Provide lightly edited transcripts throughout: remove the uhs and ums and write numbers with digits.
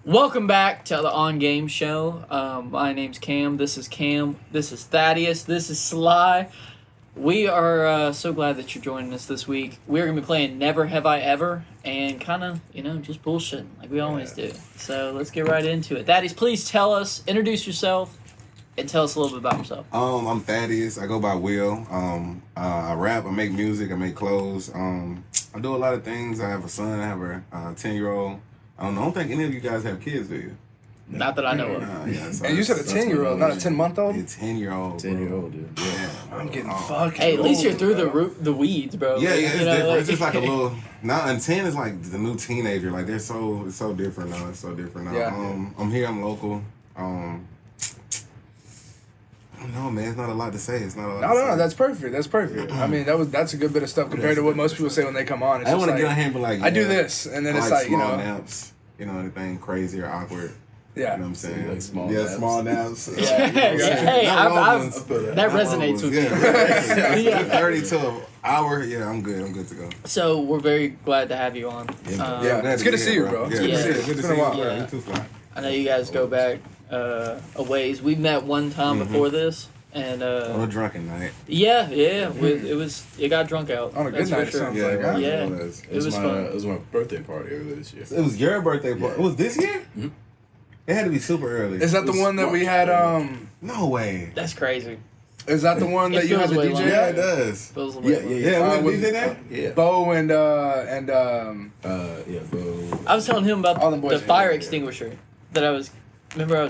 Welcome back to the On Game Show. My name's Cam. This is Cam. This is Thaddeus. This is Sly. We are so glad that you're joining us this week. We're going to be playing Never Have I Ever and kind of, just bullshitting like we always do. So let's get right into it. Thaddeus, please introduce yourself, and tell us a little bit about yourself. I'm Thaddeus. I go by Will. I rap, I make music, I make clothes. I do a lot of things. I have a son, I have a 10-year-old. I don't think any of you guys have kids, do you? Not that I know of. So and you said a 10-year-old, not a 10-month-old? A 10-year-old. 10-year-old, dude. Yeah. I'm getting fucking Hey, at least you're old, through bro. the weeds, bro. Yeah, it's different. Like, It's just like a little. Now, and 10 is like the new teenager. Like it's so different now. It's so different now. Yeah. I'm here. I'm local. I don't know, man. It's not a lot to say. It's not a lot. No, that's perfect. That's perfect. I mean, that's a good bit of stuff compared to what most people say when they come on. It's I just want to like, get on here and be like, I do this, and then I it's like like, small naps. Anything crazy or awkward. Yeah. You know what I'm saying? Like small yeah, naps. small naps. Hey, that resonates with me. Yeah. 30 to an hour. Yeah, I'm good. I'm good to go. So we're very glad to have you on. Yeah, it's good to see you, bro. Yeah, good to see you. Good to It's see been a you. while. Yeah, Yeah. you too, Fly. I know you guys go back a ways. We met one time before this, and On a drunken night. it got drunk out. On a good That's for night, it sure. sounds like, huh? Yeah. It It was my, fun. It was my birthday party earlier this year. was your birthday party. Yeah. It was this year? Mhm. It had to be super early. Is that the one that we had, No way. That's crazy. is that the one It that you had feels the way DJ? longer. Yeah, it does. Feels a Yeah, little- yeah, Yeah, with- we did that? Yeah. Bo and Yeah, bro. I was telling him about All them boys the are fire good, yeah. extinguisher that I was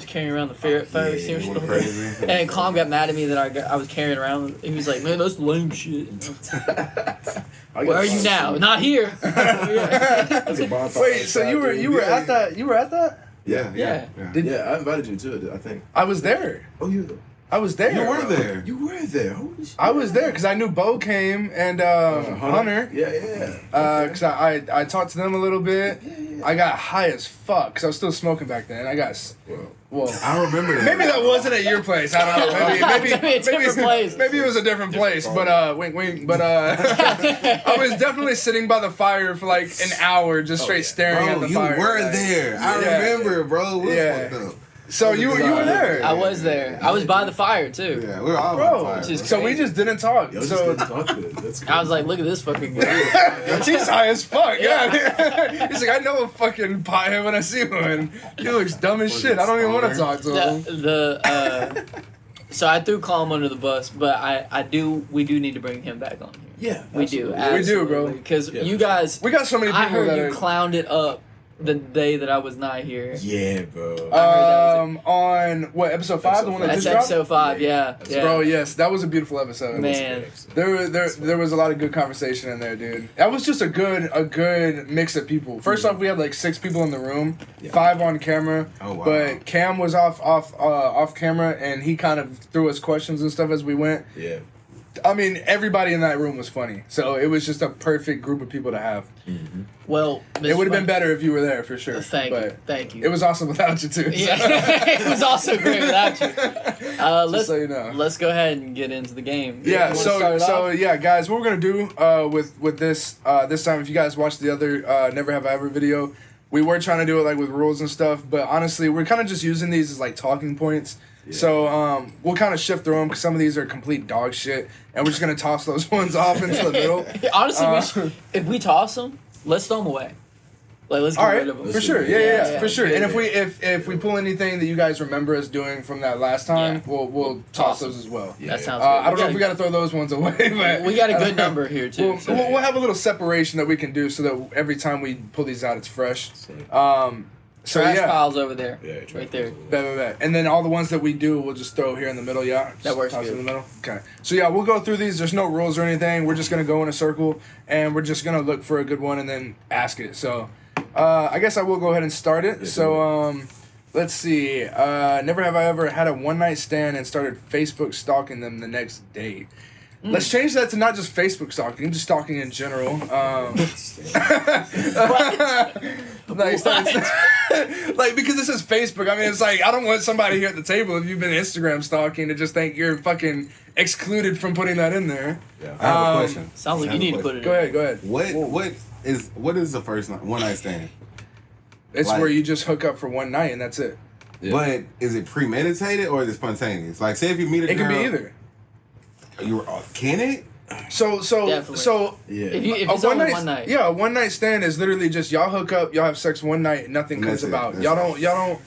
carrying around the fire extinguisher. Went crazy. And Calm got mad at me that I was carrying around. He was like, "Man, that's lame shit." Where are you now? Not here. wait, so you were at that? You were at that? Yeah. Yeah, I invited you to it, I think. I was there. Oh, you I was there. You were there. You were there. Holy shit. I was there because I knew Bo came and Hunter. Yeah. Because I talked to them a little bit. I got high as fuck because I was still smoking back then. Well, I remember that. maybe that wasn't at your place. I don't know. Maybe Maybe a different place. Maybe it was a different place. But wink, wink. But I was definitely sitting by the fire for like an hour, just straight staring at Bro, the you fire. were Like, there. I Yeah. remember, bro. We Yeah. fucked up. So you were there. I was there. I was by the fire too. Yeah, we were all Bro, on fire. just- so we just didn't talk. Yo, just So didn't talk to it. That's I was like, "Look at this fucking guy." he's high as fuck. Yeah. He's like, I know a fucking pothead when I see one. He looks dumb as shit. I don't even want to talk to him. So I threw Calm under the bus, but we do need to bring him back on here. Yeah. We do, We do, bro. Because Yeah, you for sure. guys, We got so many people I heard that you are, clowned it up the day that I was not here. Yeah, bro. on what episode 5, the one that That's just dropped? episode 5, yeah. Bro, yes, that was a beautiful episode. Man. There was a lot of good conversation in there, dude. That was just a good mix of people. First off, we had like 6 people in the room, 5 on camera. Oh, wow. But Cam was off camera, and he kind of threw us questions and stuff as we went. Yeah. I mean, everybody in that room was funny, so it was just a perfect group of people to have. Well, It would have been better if you were there for sure. Thank you. It was awesome without you too. So. Yeah, it was also great without you. Just so you know. Let's go ahead and get into the game. Yeah, You wanna start it off? yeah, guys, what we're gonna do with this this time, if you guys watched the other Never Have I Ever video, we were trying to do it like with rules and stuff, but honestly, we're kind of just using these as like talking points. Yeah. So we'll kind of shift through them because some of these are complete dog shit, and we're just gonna toss those ones off into the middle. Honestly, if we toss them, let's throw them away. Like, let's get All right, rid of them. for sure. Yeah, Yeah, for sure. yeah, And if we pull anything that you guys remember us doing from that last time, we'll toss those as well. That sounds good. I don't know if we got to throw those ones away, but We got a good number here too. We'll have a little separation that we can do so that every time we pull these out, it's fresh. So Trash yeah, piles over there. Yeah, Right there. bet. And then all the ones that we do, we'll just throw here in the middle. Yeah, That Just works toss good. in the middle. Okay. So yeah, we'll go through these. There's no rules or anything. We're just gonna go in a circle and we're just gonna look for a good one and then ask it. So I guess I will go ahead and start it. Yeah, So let's see. Never have I ever had a one night stand and started Facebook stalking them the next day. Let's change that to not just Facebook stalking, just stalking in general. Like, like, because this is Facebook. I mean, it's like, I don't want somebody here at the table, if you've been Instagram stalking, to just think you're fucking excluded from putting that in there. Yeah. I have a question. Sounds like you need to put it Go in. ahead. What is the first one night stand? It's Like- where you just hook up for one night and that's it. Yeah. But is it premeditated or is it spontaneous? Like, say if you meet a It girl, can be either. Can it? Definitely. So Yeah. If it's only one night. Yeah, a one night stand is literally just y'all hook up, y'all have sex one night, nothing And comes that's it. about. That's Y'all don't.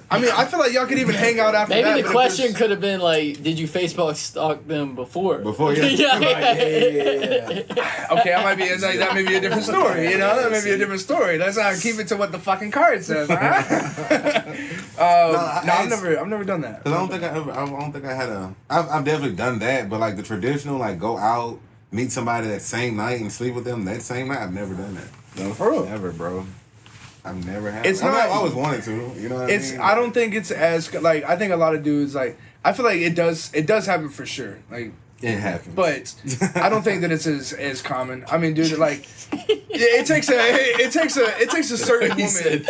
I mean, I feel like y'all could even hang out after that. Maybe the but if question there's- could have been like, did you Facebook stalk them before? Before, yeah. yeah. Okay, that might be like, that may be a different story. You know, that may be a different story. Let's not keep it to what the fucking card says. Right? I've never done that. Cause I don't think I had a. I've definitely done that, but like the traditional, like go out, meet somebody that same night and sleep with them that same night. I've never done that. No, For real. never, bro. I've never had. It's I mean, not- I've always wanted to. You know what I mean? I don't think it's as like I think a lot of dudes like I feel like it does happen for sure. Like It happens. but I don't think that it's as common. I mean, dude, like it takes a certain He woman. said,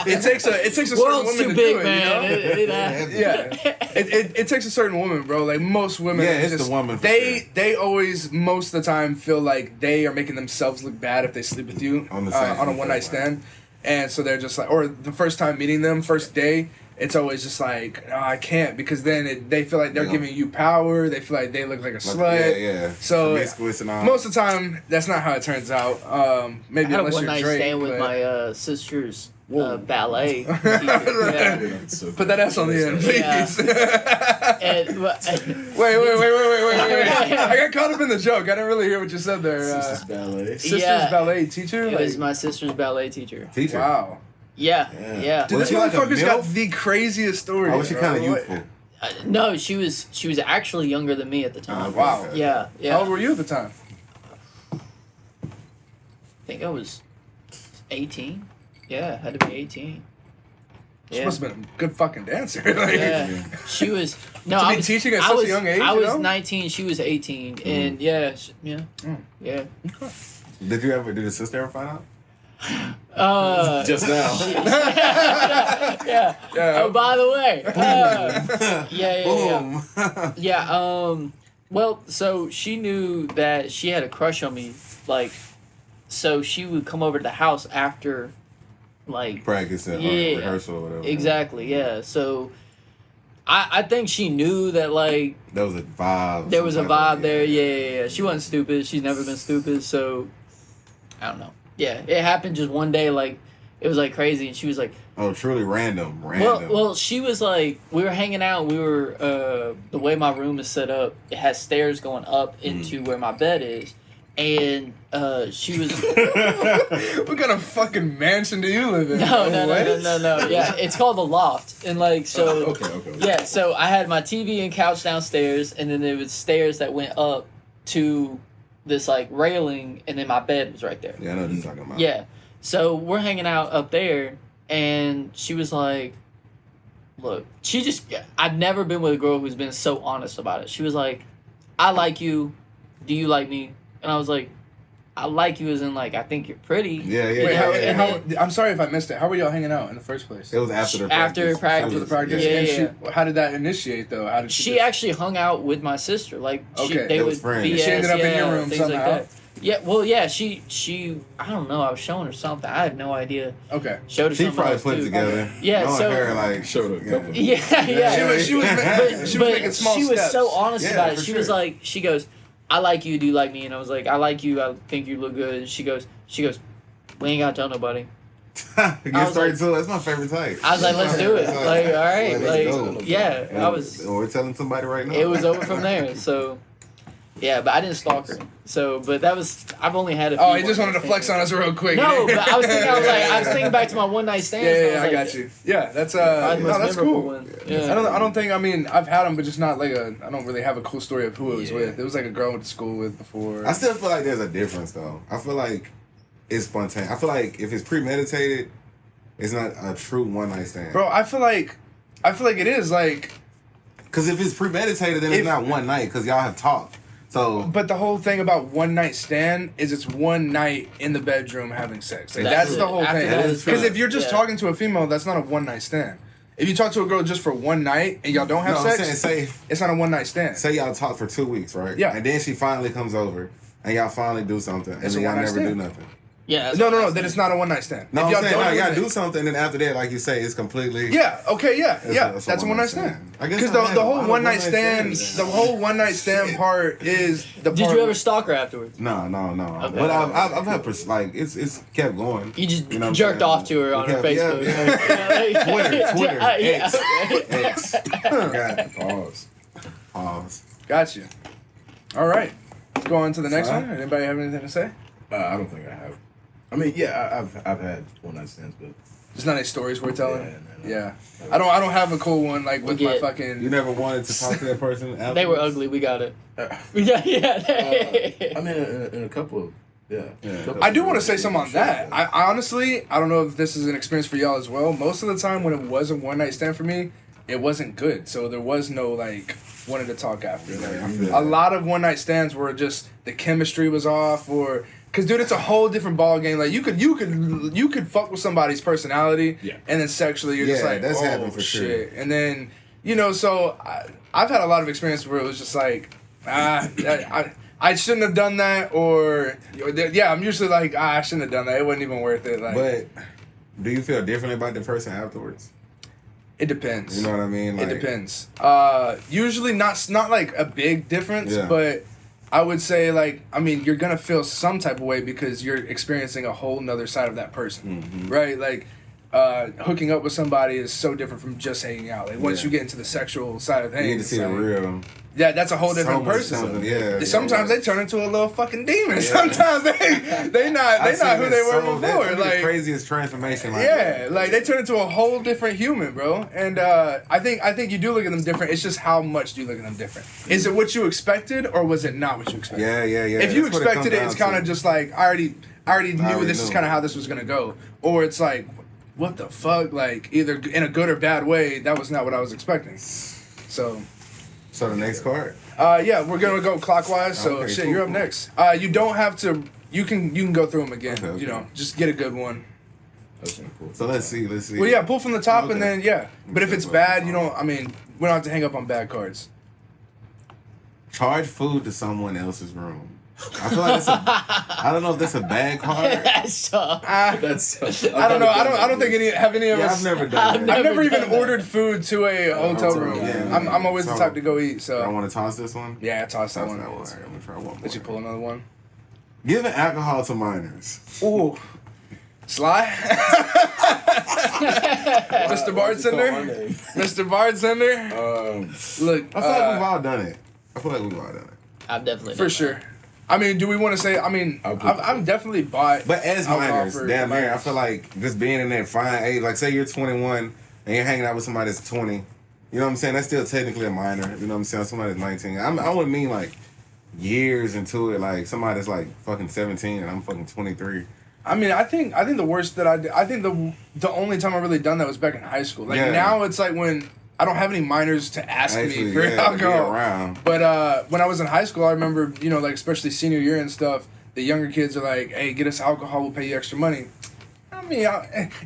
It takes a certain World's woman too to big, do it, man. you know? It happens. Yeah, it takes a certain woman, bro. Like most women, Yeah, are it's just, the woman for they always most of the time feel like they are making themselves look bad if they sleep with you On the same- on a one night stand, and so they're just like, or the first time meeting them, first day. It's always just like, no, I can't, because then they feel like they're Yeah. giving you power. They feel like they look like a slut. Yeah. So Promiscuous and all. most of the time, that's not how it turns out. I Maybe had a unless one you're night Drake. stand with but- my sister's Whoa. ballet teacher. Yeah. That's so Put that ass on the end, Yeah. please. And, Wait. I got caught up in the joke. I didn't really hear what you said there. Sister's ballet. Sister's Yeah. ballet teacher? it was Like, my sister's ballet teacher. Teacher. wow. Yeah. Yeah. Dude, Was this she like a motherfucker's got MILF? the craziest story. Oh, was she kind of youthful? No, she was actually younger than me at the time. Wow. Okay. Yeah. How old I were you at the time? think I was 18. Yeah, had to be 18. She Yeah. must have been a good fucking dancer. Like, Yeah, she was. No, To I be was teaching at I such a was, young age, I you was know? 19. She was 18, and yeah, yeah. Did the sister ever find out? Just now. Yeah. Yeah. Oh, by the way. Yeah. Boom. Yeah. Well, so she knew that she had a crush on me, like, so she would come over to the house after, like, Practice and Yeah. rehearsal or whatever. exactly, yeah. So, I think she knew that, like, There was a vibe. there was a some type vibe of- there. Yeah. She wasn't stupid. She's never been stupid. So, I don't know. Yeah, it happened just one day. Like, it was like crazy, and she was like, Oh, truly random. well, she was like, we were hanging out. We were the way my room is set up. It has stairs going up into where my bed is, and she was What kind of fucking mansion do you live in? no. What? Yeah, it's called the loft, and like so. Okay. Yeah, so I had my TV and couch downstairs, and then there was stairs that went up to this like railing, and then my bed was right there. Yeah, I know what you're talking about. Yeah, so we're hanging out up there, and she was like, "Look, I've never been with a girl who's been so honest about it." She was like, "I like you. Do you like me?" And I was like, "I like you as in like I think you're pretty." Yeah. Wait, Yeah. I'm sorry if I missed it. How were y'all hanging out in the first place? It was after the After practice. practice. After the practice? Yeah, And yeah. how did that initiate, though? How did She just- actually hung out with my sister. Like, Okay. they They would was friends. BS, She ended up in your room things somehow? Like that. Yeah, well, yeah, she, I don't know, I was showing her something. I had no idea. Okay. Showed her She something probably else, put it too. together. Yeah, Knowing so- her, like, Showed her a couple. Yeah, yeah. She was But making small she was steps. so honest Yeah, about it. for She was sure. like, she goes, "I like you. Do you like me?" And I was like, "I like you. I think you look good." And she goes, "We ain't gotta tell nobody." Get was straight like- to it. That's my favorite type. I was like, "Let's do it." It's Like, all right, let's go. like, yeah. I was. We're telling somebody right now. It was over from there. So, yeah, but I didn't stalk her. So, but that was. I've only had a. Oh, few he just wanted to one-night flex on stands. us real quick. No, but I was thinking back to my one night stands. and Yeah, I I was got like, you. Yeah, that's probably the no, most that's memorable cool. one. Yeah. I don't think. I mean, I've had them, but just not like I don't really have a cool story of who it was Yeah. with. It was like a girl I went to school with before. I still feel like there's a difference, though. I feel like it's spontaneous. I feel like if it's premeditated, it's not a true one night stand. Bro, I feel like it is like. Because if it's premeditated, then If- it's not one night because y'all have talked. So But the whole thing about one night stand is it's one night in the bedroom having sex. Like, That's that's it. the whole After thing. that is Because true. if you're just Yeah. talking to a female, that's not a one night stand. If you talk to a girl just for one night and y'all don't have no, sex, I'm saying, it's not a one night stand. say y'all talk for 2 weeks, right? Yeah. And then she finally comes over and y'all finally do something, and It's then a y'all one-night never do stand. nothing. Yeah. that's No, what no, I'm no. Then saying. it's not a one night stand. No, If I'm y'all saying don't no, you do gotta it- do something, and after that, like you say, it's completely. Yeah. Okay. Yeah. Yeah. That's That's a one night stand. I guess Because I've had the a lot whole of one night one-night stand, stands. the whole one night stand Shit. part is the. Did part you ever where- stalk her afterwards? No. Okay. But I've had like it's kept going. You just You know what I'm jerked saying? off to her on her Yeah, Facebook. yeah. Twitter, Yeah, X. God, Pause. pause. Got you. All right. Let's go on to the next Sorry? one. Anybody have anything to say? I don't think I have. I mean, yeah, I've had one night stands, but There's not any stories we're telling. no. Yeah. I don't have a cool one like with my get- fucking. You never wanted to talk to that person afterwards? They were ugly. We got it. Uh, Yeah. I mean, in a couple of couple I do of want to say something on that. I I honestly, I don't know if this is an experience for y'all as well. Most of the time when it was a one night stand for me, it wasn't good. So there was no like wanting to talk after. Yeah, I Like, feel a that. lot of one night stands were just the chemistry was off, or because dude, it's a whole different ball game. Like you could fuck with somebody's personality, Yeah. and then sexually you're just Yeah, like, that's oh happened for sure. shit, and then so I've had a lot of experience where it was just like I shouldn't have done that, or yeah, I'm usually like I shouldn't have done that. It wasn't even worth it. Like, But do you feel differently about the person afterwards? it depends. You know what I mean? It Like, depends. Usually not like a big difference, Yeah. but I would say like I mean you're gonna feel some type of way because you're experiencing a whole nother side of that person, Mhm. right? Like hooking up with somebody is so different from just hanging out. Like once Yeah. you get into the sexual side of things, You get to see the like, real. yeah, that's a whole different so much person. something, yeah. Sometimes they turn into a little fucking demon. Yeah. Sometimes they not I've who seen they it were so- before. that'd be Like the craziest transformation. Like yeah, like they turn into a whole different human, bro. And I think you do look at them different. It's just how much do you look at them different? Is it what you expected or was it not what you expected? Yeah. If you That's what expected it, comes it's down kind of to. just like I already knew this is knew. kind of how this was gonna go, or it's like, what the fuck? Like either in a good or bad way, that was not what I was expecting. So. So the next card. Yeah, we're gonna go clockwise. So Okay, shit, cool, you're up cool. next. You don't have to. You can go through them again. Okay, You okay. know, just get a good one. That's cool. So let's see. Well, yeah, pull from the top and Okay. then yeah. But if it's bad, you don't. I mean, we don't have to hang up on bad cards. Charge food to someone else's room. I feel like I don't know if that's a bad card. That's tough. That's. I don't know. I don't think any of Yeah, us. I've never done that. I've never Never even done that. ordered food to a hotel hotel room. room, yeah. I'm always the So- type to go eat. I So want to toss this one. yeah, toss that Toss one. that one. Alright, I'm gonna try one more. Let you pull another one. Giving alcohol to minors. Ooh, Sly, Mr. Bartender, Mr. Bartender. Look, I feel like we've all done it. I've definitely for done sure. I mean, do we want to say? I mean, I've definitely bought. But as alcohol minors, for damn near, I minors. feel like just being in that fine age, like say you're 21 and you're hanging out with somebody that's 20, you know what I'm saying? That's still technically a minor, you know what I'm saying? Somebody that's 19. I wouldn't mean like years into it, like somebody that's like fucking 17 and I'm fucking 23. I mean, I think the worst that I did. I think the only time I really done that was back in high school. Like Yeah. now, it's like when I don't have any minors to ask Actually, me for yeah, to be alcohol. around. But when I was in high school, I remember, like especially senior year and stuff, the younger kids are like, "Hey, get us alcohol. We'll pay you extra money." I mean,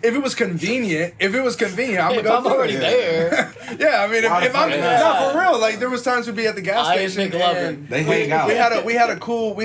if it was convenient, I'm gonna If go I'm do already it. there, Yeah, I mean, Why the if I'm fuck not not? for real, like there was times we'd be at the gas I ain't station McLovin. and They hang out. we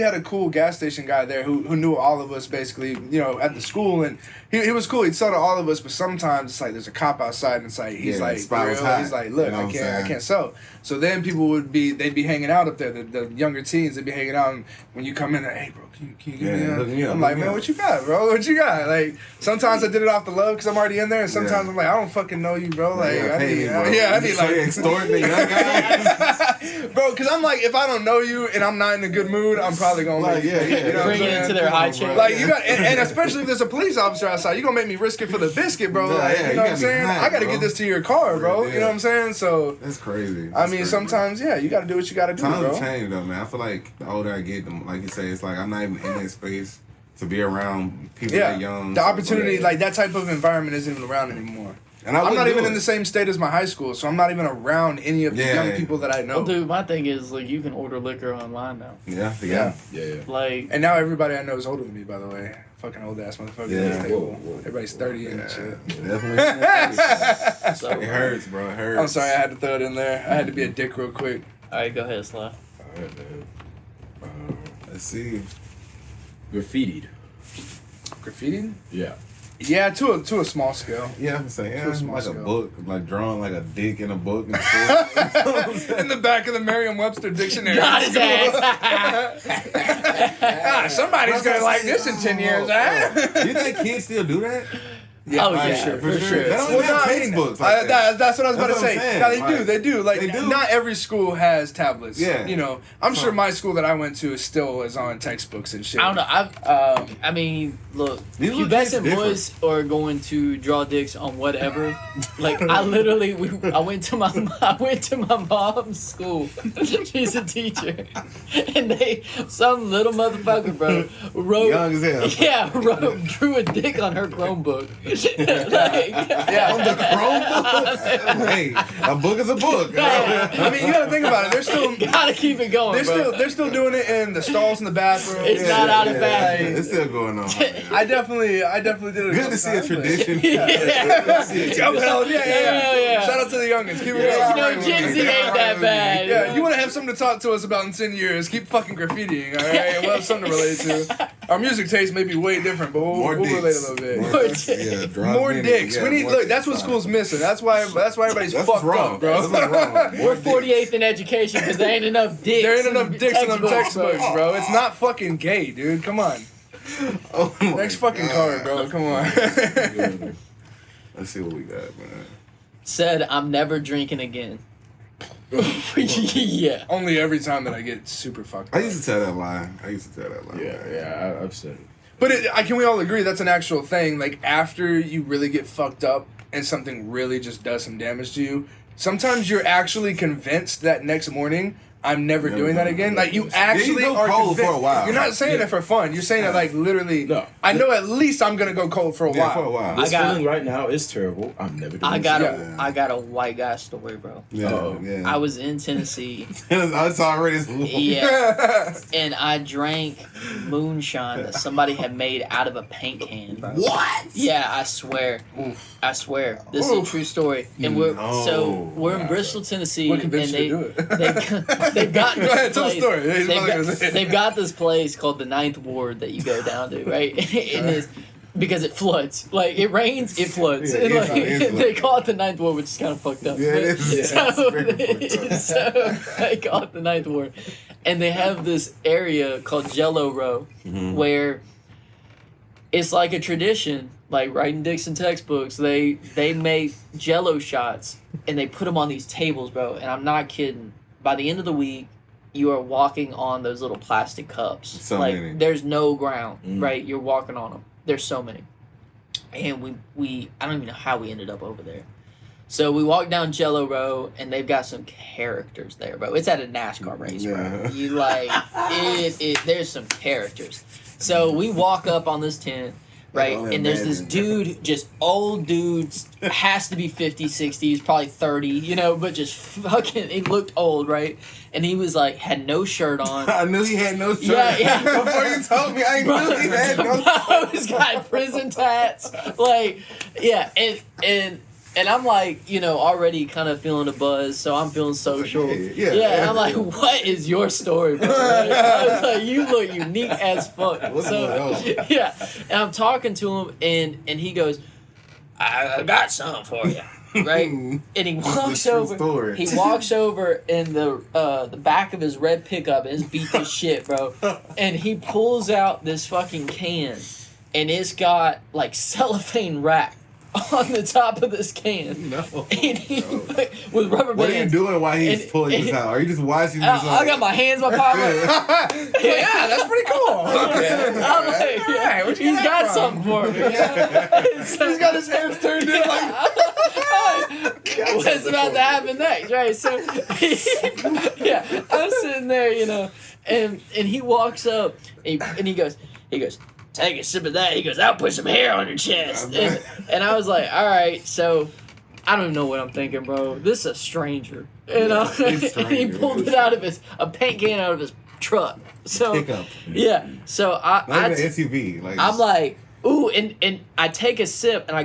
had a cool gas station guy there who knew all of us basically, at the school, and he was cool. He'd sell to all of us, but sometimes it's like there's a cop outside and it's like he's Yeah, like the spot was real. hot. He's like, look, You know what I'm I saying? can't sell. So then people they'd be hanging out up there. The younger teens, they'd be hanging out, and when you come in, hey bro, can you give Yeah, hook me me a? up, I'm hook like, me man, up. what you got, bro? What you got? Like sometimes I did it off the love because I'm already in there, and sometimes Yeah. I'm like, I don't fucking know you, bro. Like Yeah, I pay need, me, bro. I need So like you extorting the young guys? bro, because I'm like, if I don't know you and I'm not in a good mood, I'm probably gonna Like, make yeah, yeah. you know what I'm Bring it saying? into their high Come on, chair. bro. Like you got, and especially if there's a police officer outside, you gonna make me risk it for the biscuit, bro. Yeah, Like, yeah, you know you what I'm gotta be saying? hot, I gotta bro. get this to your car, bro. Yeah. You know what I'm saying? So, That's crazy. I mean, sometimes, yeah, you gotta do what you gotta do, Times bro. have changed though, man. I feel like the older I get, like you say, it's like I'm not even in that space to be around people Yeah, that young. the so- opportunity, like that type of environment, isn't even around anymore. And I I'm not wouldn't even do in it. the same state as my high school, so I'm not even around any of the Yeah. young people that I know. well, dude, my thing is like you can order liquor online now. Yeah. Yeah. Yeah. Like, And now everybody I know is older than me, by the way. Fucking old ass motherfucker. Yeah. at this table. Whoa. Everybody's 30 and Yeah, shit. definitely. so, It hurts, bro. It hurts. I'm sorry, I had to throw it in there. I had to be a dick real quick. All right, go ahead, Sly. Alright, man. Let's see. Graffitied. Graffiti? Yeah. Yeah, to a small scale. Yeah, I'm saying To a small like a scale. book, like drawing like a dick in a book and stuff. In the back of the Merriam-Webster dictionary. Got his ass. Somebody's gonna like this in 10 years, huh? Do you think kids still do that? Yeah, Oh, yeah, for sure. They don't Well, even have textbooks like that. That's what I was about That's to what say. I'm saying. No, Like, they do. Like, they do. not every school has tablets. Yeah. You know, I'm sure my school that I went to still is on textbooks and shit. I don't know. I mean, look, These little pubescent kids boys are going to draw dicks on whatever. Like I literally, I went to my mom's school. She's a teacher, and some little motherfucker, bro, wrote. Young as hell. Yeah, drew a dick on her Chromebook. Yeah. On the Chromebook? Hey, a book is a book. I mean, you gotta think about it. They're still. Gotta keep it going, bro. They're still doing it in the stalls in the bathroom. It's not out of fashion. It's still going on. Man. I definitely did it. Good to see a tradition. Yeah. Shout out to the youngins. Keep it You going. know, Gen Z ain't that bad. Yeah, you want to have something to talk to us about in 10 years, keep fucking graffitiing, all right? We'll have something to relate to. Our music taste may be way different, but we'll relate a little bit. More dicks. We need that's what school's missing. That's why everybody's That's fucked wrong, up, bro. That's wrong. We're 48th in education because there ain't enough dicks. There ain't enough dicks in them textbooks, textbooks, bro. It's not fucking gay, dude. Come on. Oh my Next fucking card, bro. Come on. Let's see what we got, man. Said, I'm never drinking again. Yeah. Only every time that I get super fucked up. I used to tell that lie. Yeah, I've said it. But can we all agree that's an actual thing? Like, after you really get fucked up and something really just does some damage to you, sometimes you're actually convinced that next morning, I'm never doing that again. Like, you actually go are cold convinced. for a while. You're not saying it for fun. You're saying it like literally. No. I know at least I'm gonna go cold for a while. For a while. This I got- feeling right now is terrible. I'm never doing I this got again. I got a white guy story, bro. Yeah. I was in Tennessee. It's already. Yeah. And I drank moonshine that somebody had made out of a paint can, bro. What? Yeah, I swear. I swear. This is a true story. And we're in Bristol, Tennessee, What and convinced you to do it? they've got Go this ahead, tell the place. story. He's probably gonna say it. They've got this place called the Ninth Ward that you go down to, right? And it's because it floods. Like it rains, it floods. Yeah, And, it's like, not- it's they like- call it the Ninth Ward, which is kind of fucked up. Yeah, But- it is. So, It's very so they call it the Ninth Ward, and they have this area called Jello Row, where it's like a tradition, like writing dicks in textbooks. They make Jello shots and they put them on these tables, bro. And I'm not kidding. By the end of the week, you are walking on those little plastic cups. So like many. there's no ground, right? You're walking on them. There's so many, and we I don't even know how we ended up over there. So we walk down Jello Row, and they've got some characters there, bro. It's at a NASCAR race, bro. Yeah. You like it. There's some characters. So we walk up on this tent, right? Oh, And there's this man. dude, just old dude, has to be 50, 60, he's probably 30, you know, but just fucking, he looked old, right? And he was like, had no shirt on. I knew he had no shirt. Yeah. Before you told me, I knew he had no Bro, he's got prison tats. Like, yeah, and I'm like, you know, already kind of feeling a buzz, so I'm feeling social. Yeah. And I'm like, what is your story, bro? Like, I was like, you look unique as fuck. What's So, going on? yeah, and I'm talking to him, and he goes, I got something for you. Right, and he walks true over. story. He walks over in the back of his red pickup and it's beat to shit, bro. And he pulls out this fucking can, and it's got like cellophane wrap on the top of this can. No. And he, with rubber What are you bands. doing while he's And- pulling this and- out? Are you just watching? Just I got my hands in my pocket. Yeah, that's pretty cool. I'm like, yeah, where'd you he's get got that something for me. Yeah. He's got his hands turned in like. What's about to happen next, right? So, yeah, I'm sitting there, you know, and he walks up and he goes, take a sip of that. He goes, I'll put some hair on your chest. And I was like, all right, so I don't know what I'm thinking, bro. This is a stranger. You know? it's And he stranger. pulled it out of a paint can out of his truck. So, Pickup. yeah, so Not even an SUV. Like I'm like, ooh, and I take a sip and I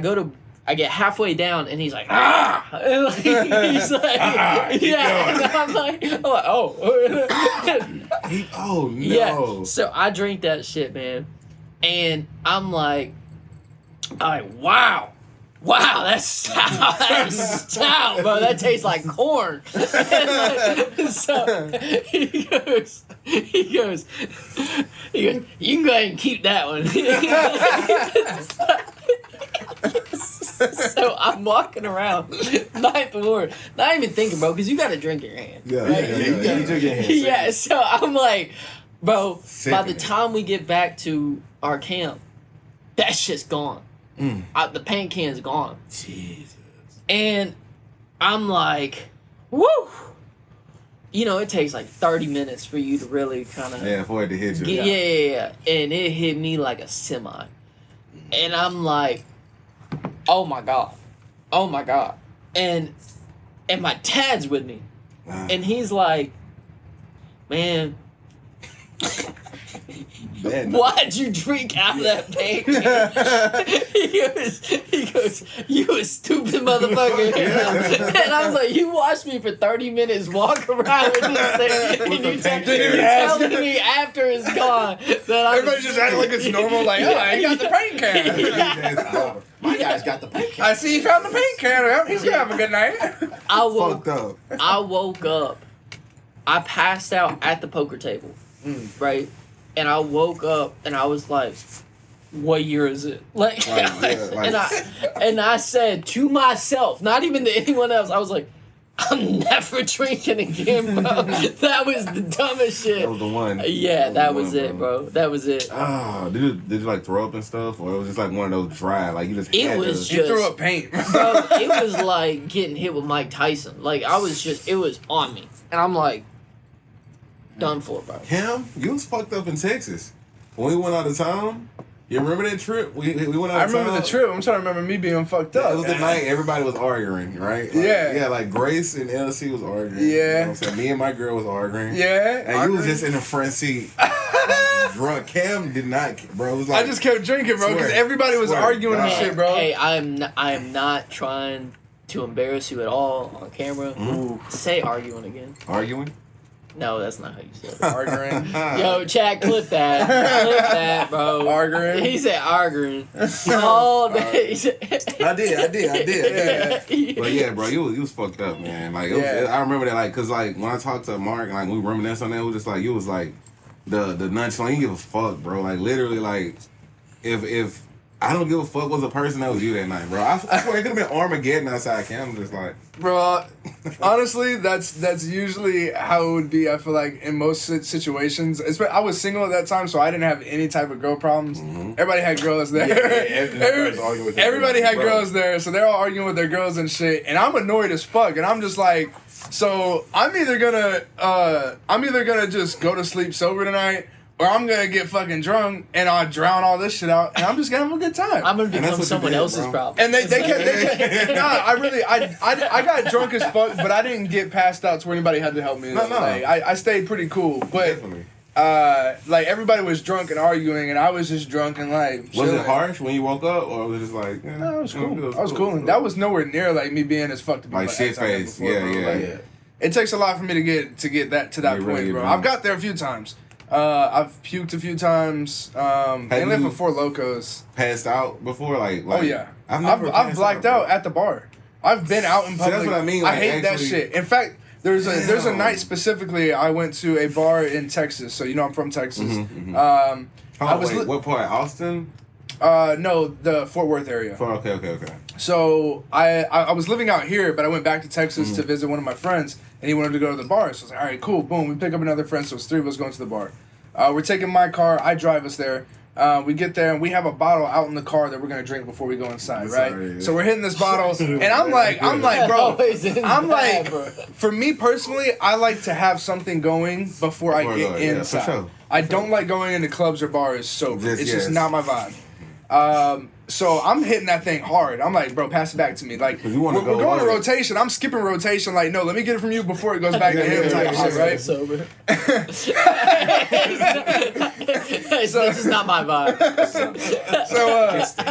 get halfway down and he's like, ah! And like, he's like, yeah. And I'm like, oh. oh no. Yeah. So I drink that shit, man. And I'm like, wow, that's stout. That's stout, bro. That tastes like corn. So he goes, you can go ahead and keep that one. So I'm walking around ninth ward, not even thinking, bro, because you got to drink in your hand. Yeah, right? you drink your hand. Yeah, so I'm like, bro, by the Sickening. time we get back to our camp, that shit's gone. The paint can's gone. Jesus. And I'm like, woo! You know, it takes like 30 minutes for you to really kind of... Yeah, for it to hit you. Yeah. And it hit me like a semi. And I'm like, oh my God. And my dad's with me. And he's like, man... Why'd you drink out of that paint can? he goes, you a stupid motherfucker. And I was like, you watched me for 30 minutes walk around with this thing, and you're telling me after it's gone that I'm... Everybody just acting like it's normal, like, oh, I got the paint can. My guy's got the paint can. I see he found the paint can. He's gonna have a good night. I woke up. I passed out at the poker table, right? And I woke up and I was like, what year is it? Like, and I said to myself, not even to anyone else, I was like, I'm never drinking again, bro. That was the dumbest shit. That was the one. Yeah, that was it, bro. That was it. Oh, did you like throw up and stuff, or it was just like one of those dry, like you just? It had was to... You threw up paint, bro. It was like getting hit with Mike Tyson. Like it was on me, and I'm like, done for, bro. Cam, you was fucked up in Texas when we went out of town. You remember that trip? We went out of town. I remember the trip. I'm trying to remember me being fucked up. It was the night everybody was arguing, right? Like, Yeah. like Grace and LC was arguing. Yeah. You know what I'm saying? Me and my girl was arguing. Yeah. And you was just in the front seat. Drunk. Cam did not, bro. It was like, I just kept drinking, bro, because Swear. everybody was Swear. arguing and God. shit, bro. Hey, I am not trying to embarrass you at all on camera. Say arguing again. arguing. No, that's not how you said it. Arguing. Yo, Chad, clip that. Clip that, bro. Arguing. He said arguing. All day. I did. Yeah. But yeah, bro, you was fucked up, man. Like, I remember that, like, cause like when I talked to Mark and like we reminisced on that, it was just like you was like the nonchalant. You give a fuck, bro. Like literally, like if I don't give a fuck was the person that was you that night, bro. I swear it could have been Armageddon outside. Cam just like, Bro, honestly, that's usually how it would be. I feel like in most situations, I was single at that time, so I didn't have any type of girl problems. Everybody had girls there. Everybody had girls there, so they're all arguing with their girls and shit. And I'm annoyed as fuck, and I'm just like, so I'm either gonna just go to sleep sober tonight, or I'm gonna get fucking drunk and I'll drown all this shit out, and I'm just gonna have a good time. I'm gonna that's become what someone you did, else's bro. problem. And they kept I got drunk as fuck, but I didn't get passed out to where anybody had to help me. No. Like, I stayed pretty cool, but definitely. like everybody was drunk and arguing, and I was just drunk and like. Was chilling. it harsh when you woke up, or was it just like? No, it was cool. I was cool. And that was nowhere near like me being as fucked up. Like shit face. Yeah. Like, it takes a lot for me to get that to that point, really bro. do. I've got there a few times. I've puked a few times. Mainly you- for Four Locos. Passed out before, like Oh yeah, I've I've blacked out at the bar. I've been out in public. that's what I mean, I like, hate that actually- shit. In fact, there's a Damn. night specifically I went to a bar in Texas. So you know I'm from Texas. Oh, I was wait, what part? Austin? no, the Fort Worth area. Okay. So I was living out here, but I went back to Texas to visit one of my friends, and he wanted to go to the bar. So I was like, all right, cool, boom. We pick up another friend, so it's three of us going to the bar. We're taking my car. I drive us there. We get there, and we have a bottle out in the car that we're going to drink before we go inside, right? Sorry, yeah. So we're hitting this bottle, and I'm like, bro, Always in I'm the like, bag, bro. for me personally, I like to have something going before I get yeah, for inside. sure. I don't like going into clubs or bars sober. Yes, It's just yes. not my vibe. So I'm hitting that thing hard. I'm like, bro, pass it back to me. Like, 'Cause we're you wanna go going to hard. rotation. I'm skipping rotation. Like, no, let me get it from you before it goes back to him type shit, right? Sober. It's just not my vibe. So,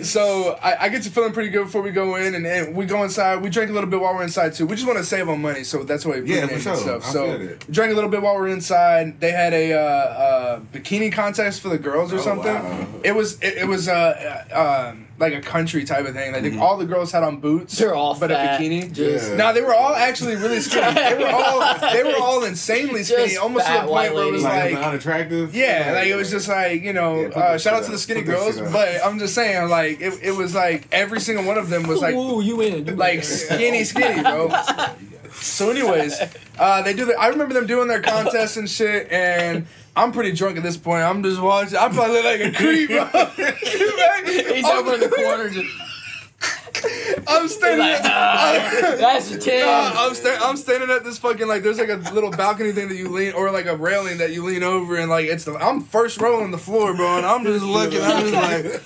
So I get to feeling pretty good before we go in, and we go inside. We drink a little bit while we're inside too. We just want to save on money, so that's why we Yeah, for sure. stuff. I So feel it. we drank a little bit while we're inside. They had a bikini contest for the girls or something. Wow. It was like a country type of thing. Like all the girls had on boots. They're all but fat, a bikini. just- Yeah. No, they were all actually really skinny. They were all insanely skinny, Just almost to the fat point white where it was ladies. Like unattractive. yeah, like it was just like, you know, Yeah, put that shout out shit to the up. skinny Put that girls, shit up. but I'm just saying, like, it was like every single one of them was like, Ooh, you in? You like in. skinny, bro. So anyways, I remember them doing their contests and shit, and I'm pretty drunk at this point. I'm just watching. I probably look like a creep, bro. He's over in the corner just. I'm standing Like, that's a 10. I'm standing at this fucking, like, there's like a little balcony thing that you lean, or like a railing that you lean over, and like I'm first row on the floor, bro, and I'm just looking. I'm just like,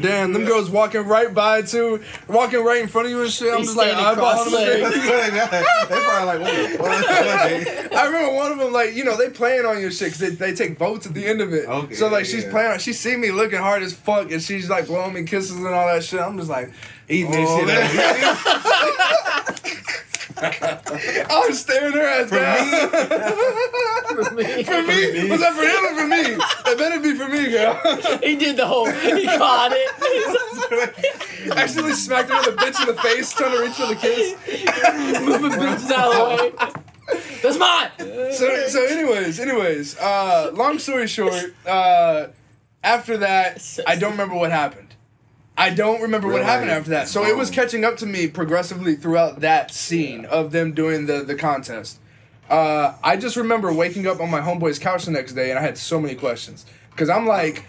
damn, them girls walking right by too, walking right in front of you and shit. I'm He's just like standing eyeballing them. cross-legged. They probably like, what? I remember one of them, like, you know, they playing on your shit because they take votes at the end of it. Okay, So, like, she's yeah. playing, she see me looking hard as fuck, and she's, like, blowing me kisses and all that shit. I'm just, like, eating this shit up. I'm staring her ass down. For me. For me? Was that for him or for me? It better be for me, girl. He did the whole. He caught it. Accidentally smacked her with a bitch in the face, trying to reach for the kiss. Moving bitches out of the way. That's mine. So anyways, long story short, after that, I don't remember what happened. I don't remember what happened after that. So it was catching up to me progressively throughout that scene of them doing the contest. I just remember waking up on my homeboy's couch the next day, and I had so many questions. Because I'm like,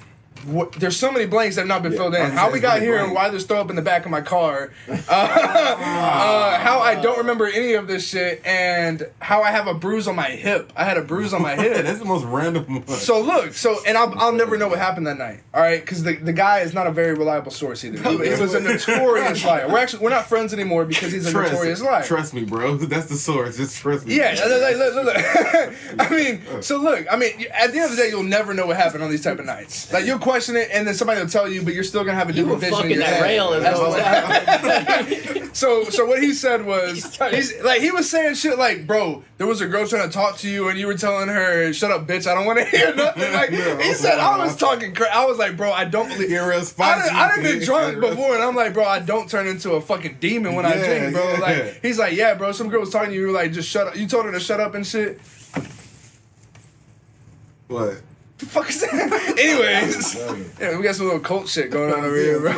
there's so many blanks that have not been filled in. How we got here and why there's throw up in the back of my car. How I don't remember any of this shit, and how I have a bruise on my hip. I had a bruise on my hip. That's the most random one. So look, and I'll never know what happened that night. All right, because the guy is not a very reliable source either. He was a notorious liar. We're not friends anymore because he's a notorious liar. Trust me, bro. That's the source. Just trust me. Yeah, look. I mean, at the end of the day, you'll never know what happened on these type of nights. Like, you'll question it, and then somebody will tell you, but you're still gonna have a You were different vision. in fucking your that head. rail. Is That's what was what's happening. So what he said was, he was saying shit like, bro, there was a girl trying to talk to you, and you were telling her, shut up, bitch, I don't want to hear nothing. Like, he said, I was talking crazy. I was like, bro, I don't believe. You're real spicy. I done been drunk before, and I'm like, bro, I don't turn into a fucking demon when I drink, bro. Yeah. Like, he's like, yeah, bro, some girl was talking to you, like, just shut up. You told her to shut up and shit. What? The fuck is that? Anyways, yeah, we got some little cult shit going on over here, bro.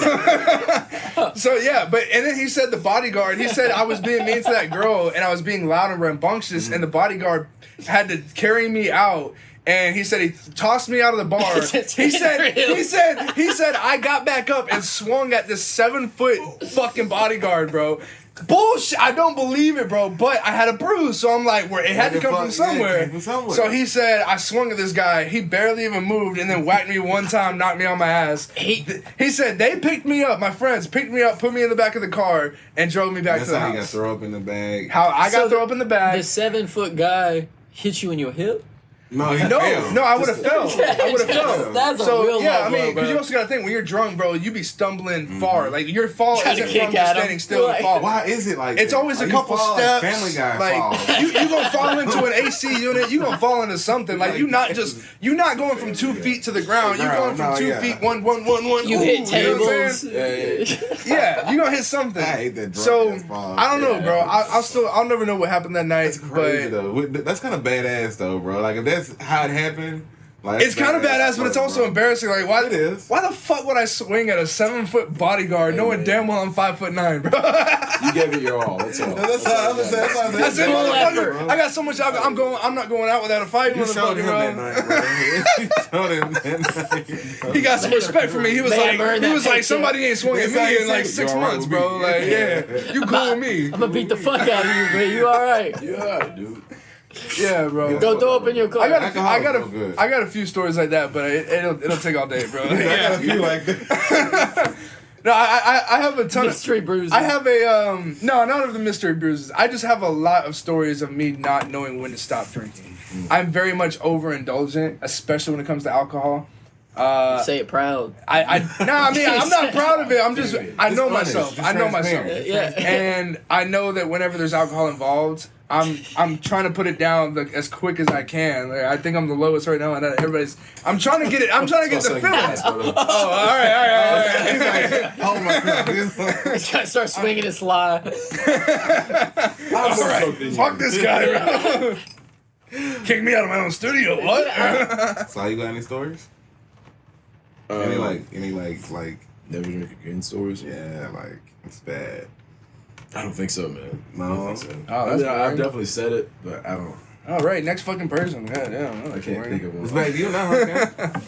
So yeah, and then he said the bodyguard. He said I was being mean to that girl, and I was being loud and rambunctious, and the bodyguard had to carry me out. And he said he tossed me out of the bar. He said I got back up and swung at this 7-foot fucking bodyguard, bro. Bullshit! I don't believe it, bro. But I had a bruise, so I'm like, it had to come from somewhere. Yeah, it came from somewhere. So he said I swung at this guy. He barely even moved, and then whacked me one time, knocked me on my ass. He said they picked me up. My friends picked me up, put me in the back of the car, and drove me back That's to the how you got house. throw up in the bag. How I got thrown up in the bag. The 7-foot guy hit you in your hip. No, he failed. No, I would have fell. I would have fell. That's a So real yeah, low I mean, blow, because you bro. also gotta think when you're drunk, bro, you be stumbling far. Like your fall Trying to isn't kick from just at him. standing still Like- and falling. Why is it like It's that? always a Like, couple you fall steps. Like Family Guy like fall. you gonna fall into an AC unit. You gonna fall into something. Like you're not going from 2 feet to the ground. You're going from 2 feet one. You hit know what I'm tables. saying? Yeah, you gonna hit something. I hate that drunk So ass fall. I don't know, bro. I'll never know what happened that night. That's crazy but though. That's kind of badass though, bro. Like if that's how it happened, like it's kind of badass, but it's also embarrassing. Like why? It is. Why the fuck would I swing at a 7-foot bodyguard knowing damn well I'm 5'9", bro? You gave it your all. That's all. That's how I'm saying. That's it, Full motherfucker. effort. I got so much. I'm not going out without a fight, You showed him that motherfucker, night, bro. You showed him that night. bro. He got some respect for me. He was Made him earn that paycheck. somebody ain't swung at That's how me he in like said it. 6 You all right months, with bro. me? Like, yeah, you cool with me? I'm gonna beat the fuck out of you, but you all right? Yeah, dude. Yeah, bro. Go throw up in your car. I got Alcohol's real good. a few stories like that, but it'll take all day, bro. I got a few like that. No, I have a ton mystery bruises. I have a no, not of the mystery bruises. I just have a lot of stories of me not knowing when to stop drinking. I'm very much overindulgent, especially when it comes to alcohol. Say it proud. I mean, I'm not proud of it. I'm just, I know honest. myself. Just I know myself. transparent. Yeah. And I know that whenever there's alcohol involved, I'm trying to put it down as quick as I can. Like, I think I'm the lowest right now, and everybody's. I'm trying to get it. I'm trying to get the feeling. Oh, all right. He's like, oh my god. This guy starts swinging his Sly. All right. Fuck this guy, bro. Kick me out of my own studio. What? So you got any stories? Any like never drink again stories? yeah, like it's bad. I don't think so, man. No? I don't think so. Oh, I that's mean, I've boring. definitely said it, but I don't. All right, next fucking person. God damn. I can't think of one. It's back to you now, huh?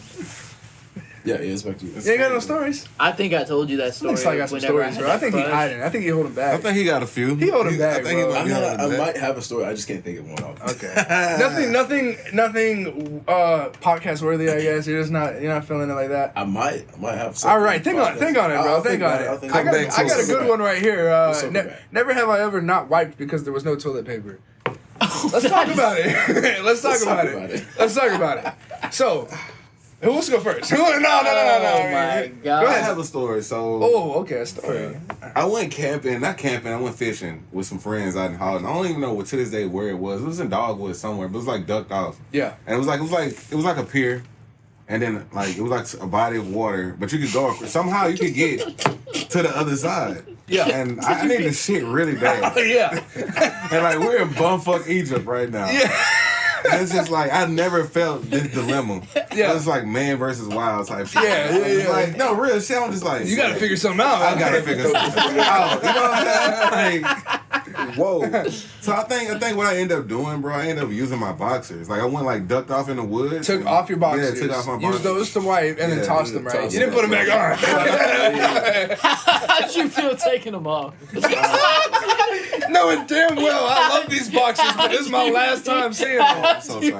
Yeah, it's back to you. You ain't got no stories? I think I told you that I story. think Sly got some whenever stories, bro. I think he had hiding. I think he holding I back. think he got a few. He holding back, I think bro. he might be holding I back. might have a story. I just can't think of one off. Okay. nothing. Podcast worthy. I guess you're not feeling it like that. I might have. All right, think on it, bro. I'll Think on about it. I'll think I about got a Circle good back. one right here. Circle back. Never have I ever not wiped because there was no toilet paper. Let's talk about it. Let's talk about it. So, who wants to go first? No. Oh my Go god. I ahead. have a story. So Oh, okay, a story. I went camping, not camping. I went fishing with some friends out in Holland. I don't even know what to this day where it was. It was in Dogwood somewhere, but it was like ducked off. Yeah. And it was like a pier, and then like it was like a body of water. But you could go somehow you could get to the other side. Yeah. And I need to shit really bad. Yeah. And like we're in bumfuck Egypt right now. Yeah. And it's just like I never felt this dilemma. Yeah. It's like man versus wild type shit. Yeah. It's like no real shit. I'm just like You got to figure something out. I gotta figure something out. You know what I'm saying? Like, whoa. So I think what I ended up doing, bro, I ended up using my boxers. Like I went like ducked off in the woods. Took off your boxers. Yeah, took off my boxers. Used those to wipe and then Yeah, tossed them, right? tossed You didn't put them back on. How'd you feel taking them off? Knowing damn well I love these boxers, but this is my last time seeing them. I'm so sorry.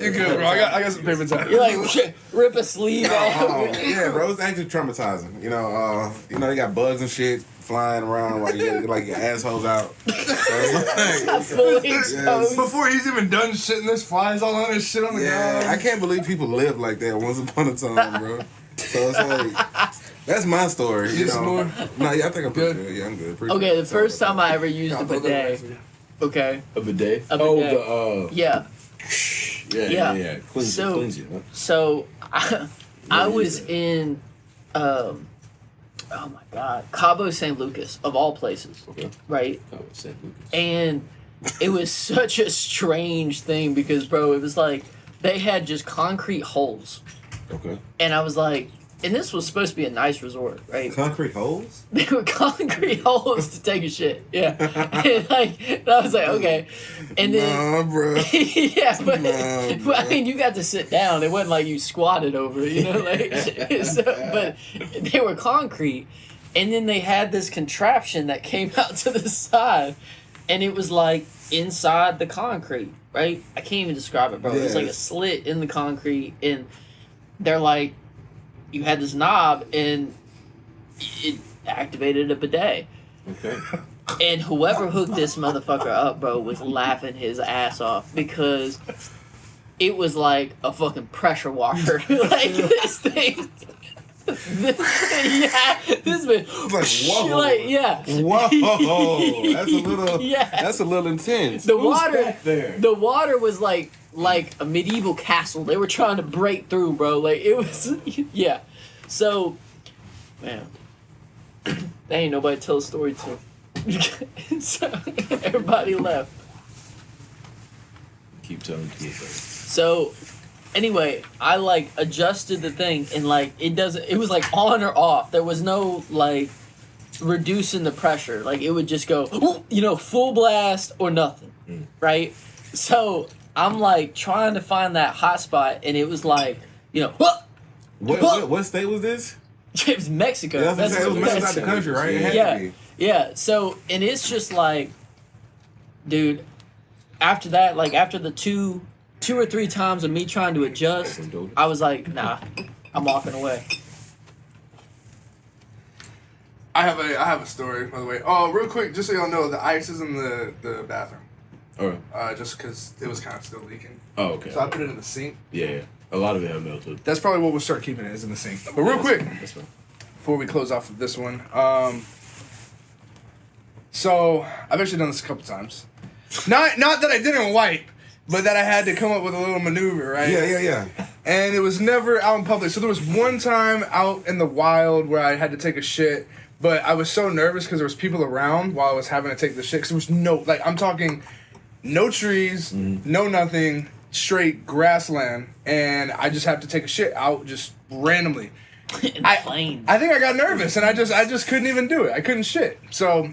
You good, bro? I got some paper towels. You're like, rip a sleeve off. Yeah, bro, it's actually traumatizing. You know, they got bugs and shit flying around while you like your assholes out. So it's like, Fully exposed. Before he's even done shitting, there's flies all on his shit on the yeah, I ground. can't believe people live like that once upon a time, bro. So it's like that's my story. You Need some know, more? no, yeah, I think I'm Good? good. Yeah, I'm good. Appreciate Okay, the it. first time I ever used a I'll throw that away bidet. for you. Okay. A bidet. A Oh, bidet. the Yeah. yeah. Yeah. Cleans So- you, cleans you. Huh? So I was in, oh my God, Cabo San Lucas of all places, Okay. right? Oh, St. Lucas. And it was such a strange thing because, bro, it was like they had just concrete holes, Okay. and I was like, and this was supposed to be a nice resort, right? Concrete holes? They were concrete holes to take a shit, yeah. And I was like, okay, and then. Nah, bro. Yeah, but, No, but I mean, you got to sit down. It wasn't like you squatted over it, you know. Like, so, but they were concrete, and then they had this contraption that came out to the side, and it was like inside the concrete, right? I can't even describe it, bro. It was like a Yes. slit in the concrete, and they're like, you had this knob, and it activated a bidet. Okay. And whoever hooked this motherfucker up, bro, was laughing his ass off because it was like a fucking pressure washer. Like this thing. Yeah, this been Like, whoa. like, yeah. Whoa, that's a little. Yeah. That's a little intense. The Who's water, back there? the water was like a medieval castle. They were trying to break through, bro. Like it was, yeah. So, man, they ain't nobody to tell a story to. So everybody left. Keep telling kids. So, anyway, I like adjusted the thing and like it was like on or off. There was no like reducing the pressure. Like it would just go, full blast or nothing, right? So I'm like trying to find that hot spot, and it was like, What state was this? it was Mexico. Yeah, that's That's what I'm saying. It was what- Mexico out the country, right? It had Yeah. to be. Yeah, so, and it's just like, dude, after that, like, after the two or three times of me trying to adjust, I was like, nah, I'm walking away. I have a story, by the way. Oh, real quick, just so y'all know, the ice is in the bathroom. All right. Just because it was kind of still leaking. Oh, okay. So I put it in the sink. Yeah. A lot of it have melted. That's probably what we'll start keeping it is in the sink. But real quick, That's fine. before we close off with this one, so I've actually done this a couple times. Not that I didn't wipe, but that I had to come up with a little maneuver, right? Yeah. And it was never out in public. So there was one time out in the wild where I had to take a shit, but I was so nervous because there was people around while I was having to take the shit. Because there was no, like, I'm talking no trees, no nothing, straight grassland, and I just have to take a shit out just randomly. Plain. I think I got nervous and I just couldn't even do it. I couldn't shit. So,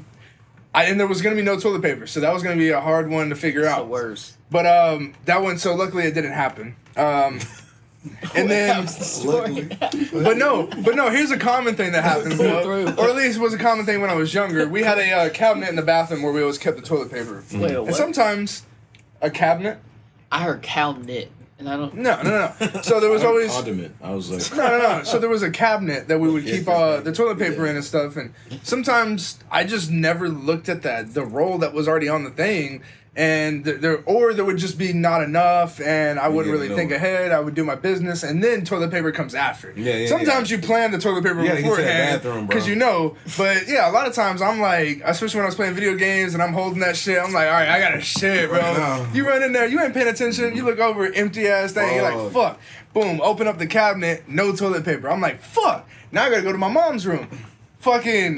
and there was gonna be no toilet paper, so that was gonna be a hard one to figure It's out. the worst. But that one. So luckily it didn't happen. And then, but no. Here's a common thing that happens, though, or at least was a common thing when I was younger. We had a cabinet in the bathroom where we always kept the toilet paper. Wait, And what? sometimes a cabinet. I heard cow knit, and I don't. No. So there was always. Condiment. I was like, No. So there was a cabinet that we would keep the toilet paper in and stuff, and sometimes I just never looked at the roll that was already on the thing, and there would just be not enough, and I wouldn't really think ahead. I would do my business, and then toilet paper comes after. Sometimes you plan the toilet paper beforehand because you know, but yeah, a lot of times I'm like, especially when I was playing video games and I'm holding that shit, I'm like, all right, I gotta shit, bro. Right, You run in there, you ain't paying attention. You look over, empty ass thing. You're like, fuck. Boom, open up the cabinet, no toilet paper. I'm like, fuck. Now I gotta go to my mom's room. Fucking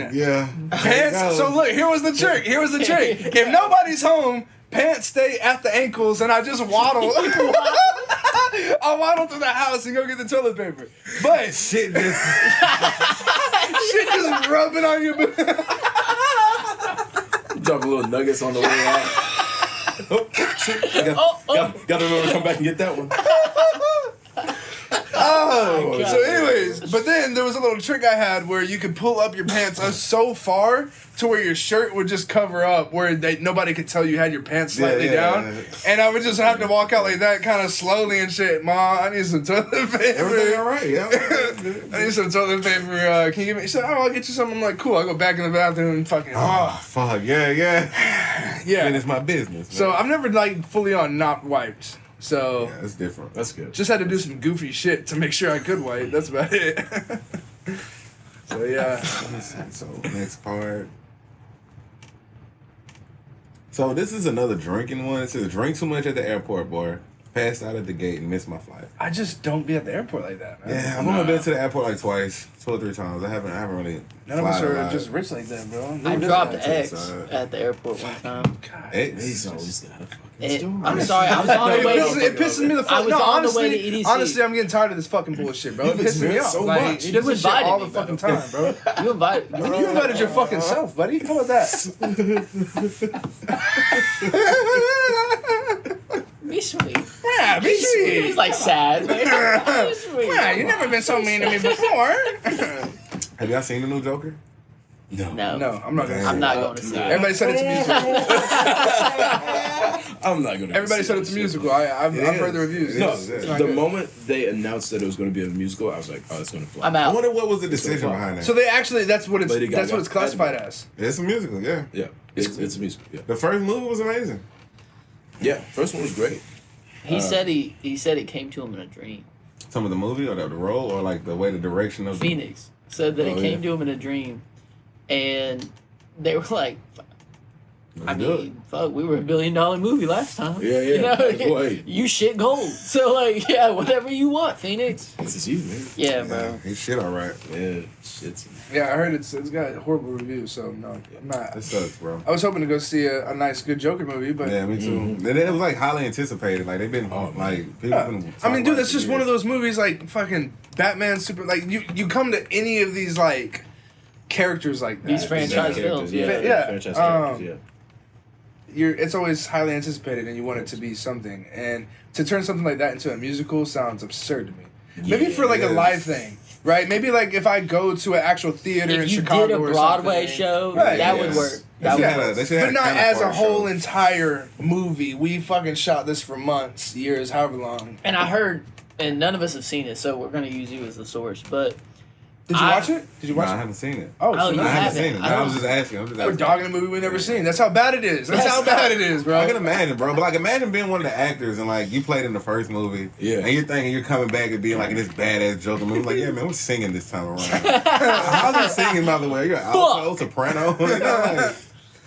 pants. So look, here was the trick. If nobody's home, pants stay at the ankles, and I just waddle. I waddle through the house and go get the toilet paper. But Shit just rubbing on your booty. drop a little nuggets on the way out. Gotta remember to come back and get that one. Oh, so anyways, but then there was a little trick I had where you could pull up your pants so far to where your shirt would just cover up, where nobody could tell you had your pants slightly down, and I would just have to walk out like that, kind of slowly and shit. Mom, I need some toilet paper. everything all right, yeah. I need some toilet paper. Can you give me? She said, "Oh, I'll get you some." I'm like, "Cool." I go back in the bathroom and fucking. Oh, fuck, yeah. Yeah. And it's my business. Man. So I've never like fully on not wiped. So Yeah, that's different. That's good. just had to do some goofy shit to make sure I could wipe. That's about it. So yeah. So next part. So this is another drinking one. It says drink too much at the airport, boy. Passed out at the gate and missed my flight. I just don't be at the airport like that, man. Yeah, I've only been to the airport like twice, 2 or 3 times. I haven't really. None of us flied a are lot. just rich like that, bro. I dropped that. X side. at the airport one time. God. He's always got a fucking story. I'm sorry, I was on the way. It pisses me the fuck. I was no, on the honestly, way to EDC. honestly, I'm getting tired of this fucking bullshit, bro. It You've pisses me experienced off. so Like, much. he does this shit invited all me, the fucking time, bro. You invited. You invited your fucking self, buddy. How about that? Be sweet. Yeah, be sweet. He's like sad. Like, be sweet. Yeah, you never been so mean to me before. Have y'all seen the new Joker? No. No, I'm not gonna. I'm not going to see it. Everybody said it's a musical. I'm not gonna. Everybody said it's a musical. I've heard the reviews. It No, is. It's not the good. moment they announced that it was going to be a musical, I was like, "Oh, it's going to fly." I'm I out. wonder what was the decision behind that. So they actually that's what Lady Gaga. it's classified as. It's a musical, yeah. Yeah, it's a musical. Yeah, The first movie was amazing. First one was great. He said it came to him in a dream. Some of the movie or the role or like the way the direction of Phoenix said that it Oh, came yeah. to him in a dream, and they were like, I good. mean, fuck, we were $1 billion movie last time. Yeah, You know, Boy, you shit gold. So like, yeah, whatever you want, Phoenix. this is you, man. Yeah, bro. He shit all right. Yeah, shit's. Yeah, I heard it's got horrible reviews. So no, I'm not. It sucks, bro. I was hoping to go see a nice, good Joker movie, but Yeah, me too. And it was like highly anticipated. Like they've been like people. yeah. Been I mean, dude, that's just one of those movies like fucking Batman, super. Like you come to any of these like characters like that. These franchise films, yeah. Franchise Um, characters, It's always highly anticipated, and you want it to be something. And to turn something like that into a musical sounds absurd to me. Maybe for like a Yes. live thing, right? Maybe like if I go to an actual theater in If you Chicago did a or Broadway something. show, Right, that yes. would work. They That should would have work. they should have But not kind of as a art whole shows. entire movie. We fucking shot this for months, years, however long. And I heard, and none of us have seen it, so we're gonna use you as the source. But Did you watch it? Did you watch I it? haven't seen it. Oh, Oh, so you I haven't haven't. seen it. I was just asking. we're dogging a movie we never seen. That's how bad it is. That's how bad it is, bro. I can imagine, bro. But like, imagine being one of the actors and like you played in the first movie, Yeah. and you're thinking you're coming back and being like in this badass Joker movie. Like, yeah, man, we're singing this time around. How's that singing, by the way? You're an alto, soprano. You know, like,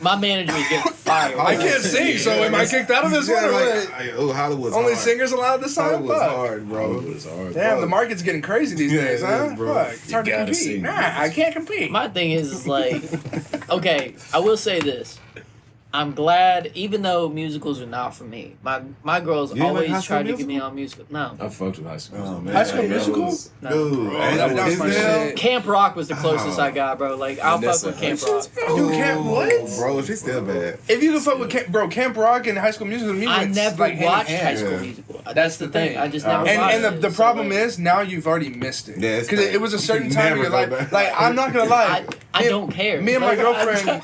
My manager is getting fired. I can't sing, so am I kicked out of this one? Or what? Hollywood's Only hard. singers allowed to sign? Hollywood's Fuck. hard, bro. It's hard. Damn, the market's getting crazy these Yeah, days, it huh? is, bro. Fuck, it's hard to gotta compete. sing. Nah, I can't compete. My thing is like, okay, I will say this. I'm glad, even though musicals are not for me. My girls You didn't like always High School tried to get me Musical? on musical. No, I fucked with High School. Oh, man. High School That Musical? was- No. Dude, Bro, and that was my Denzel- shit. Camp Rock was the closest Oh. I got, bro. Like I'll fuck Vanessa with Camp Hudgens, Rock. You can't what? Bro, she's still bad. If you can fuck with Camp Rock and High School Musical, to me, I it's never like hand in watched hand. High School Yeah. Musical. That's the thing. I just never And- watched And it. the So, problem like, is now you've already missed it. Yeah, it's Because bad. it was a certain You time in never your go life. back. Like I'm not gonna lie. I don't care. Me and my Like, girlfriend.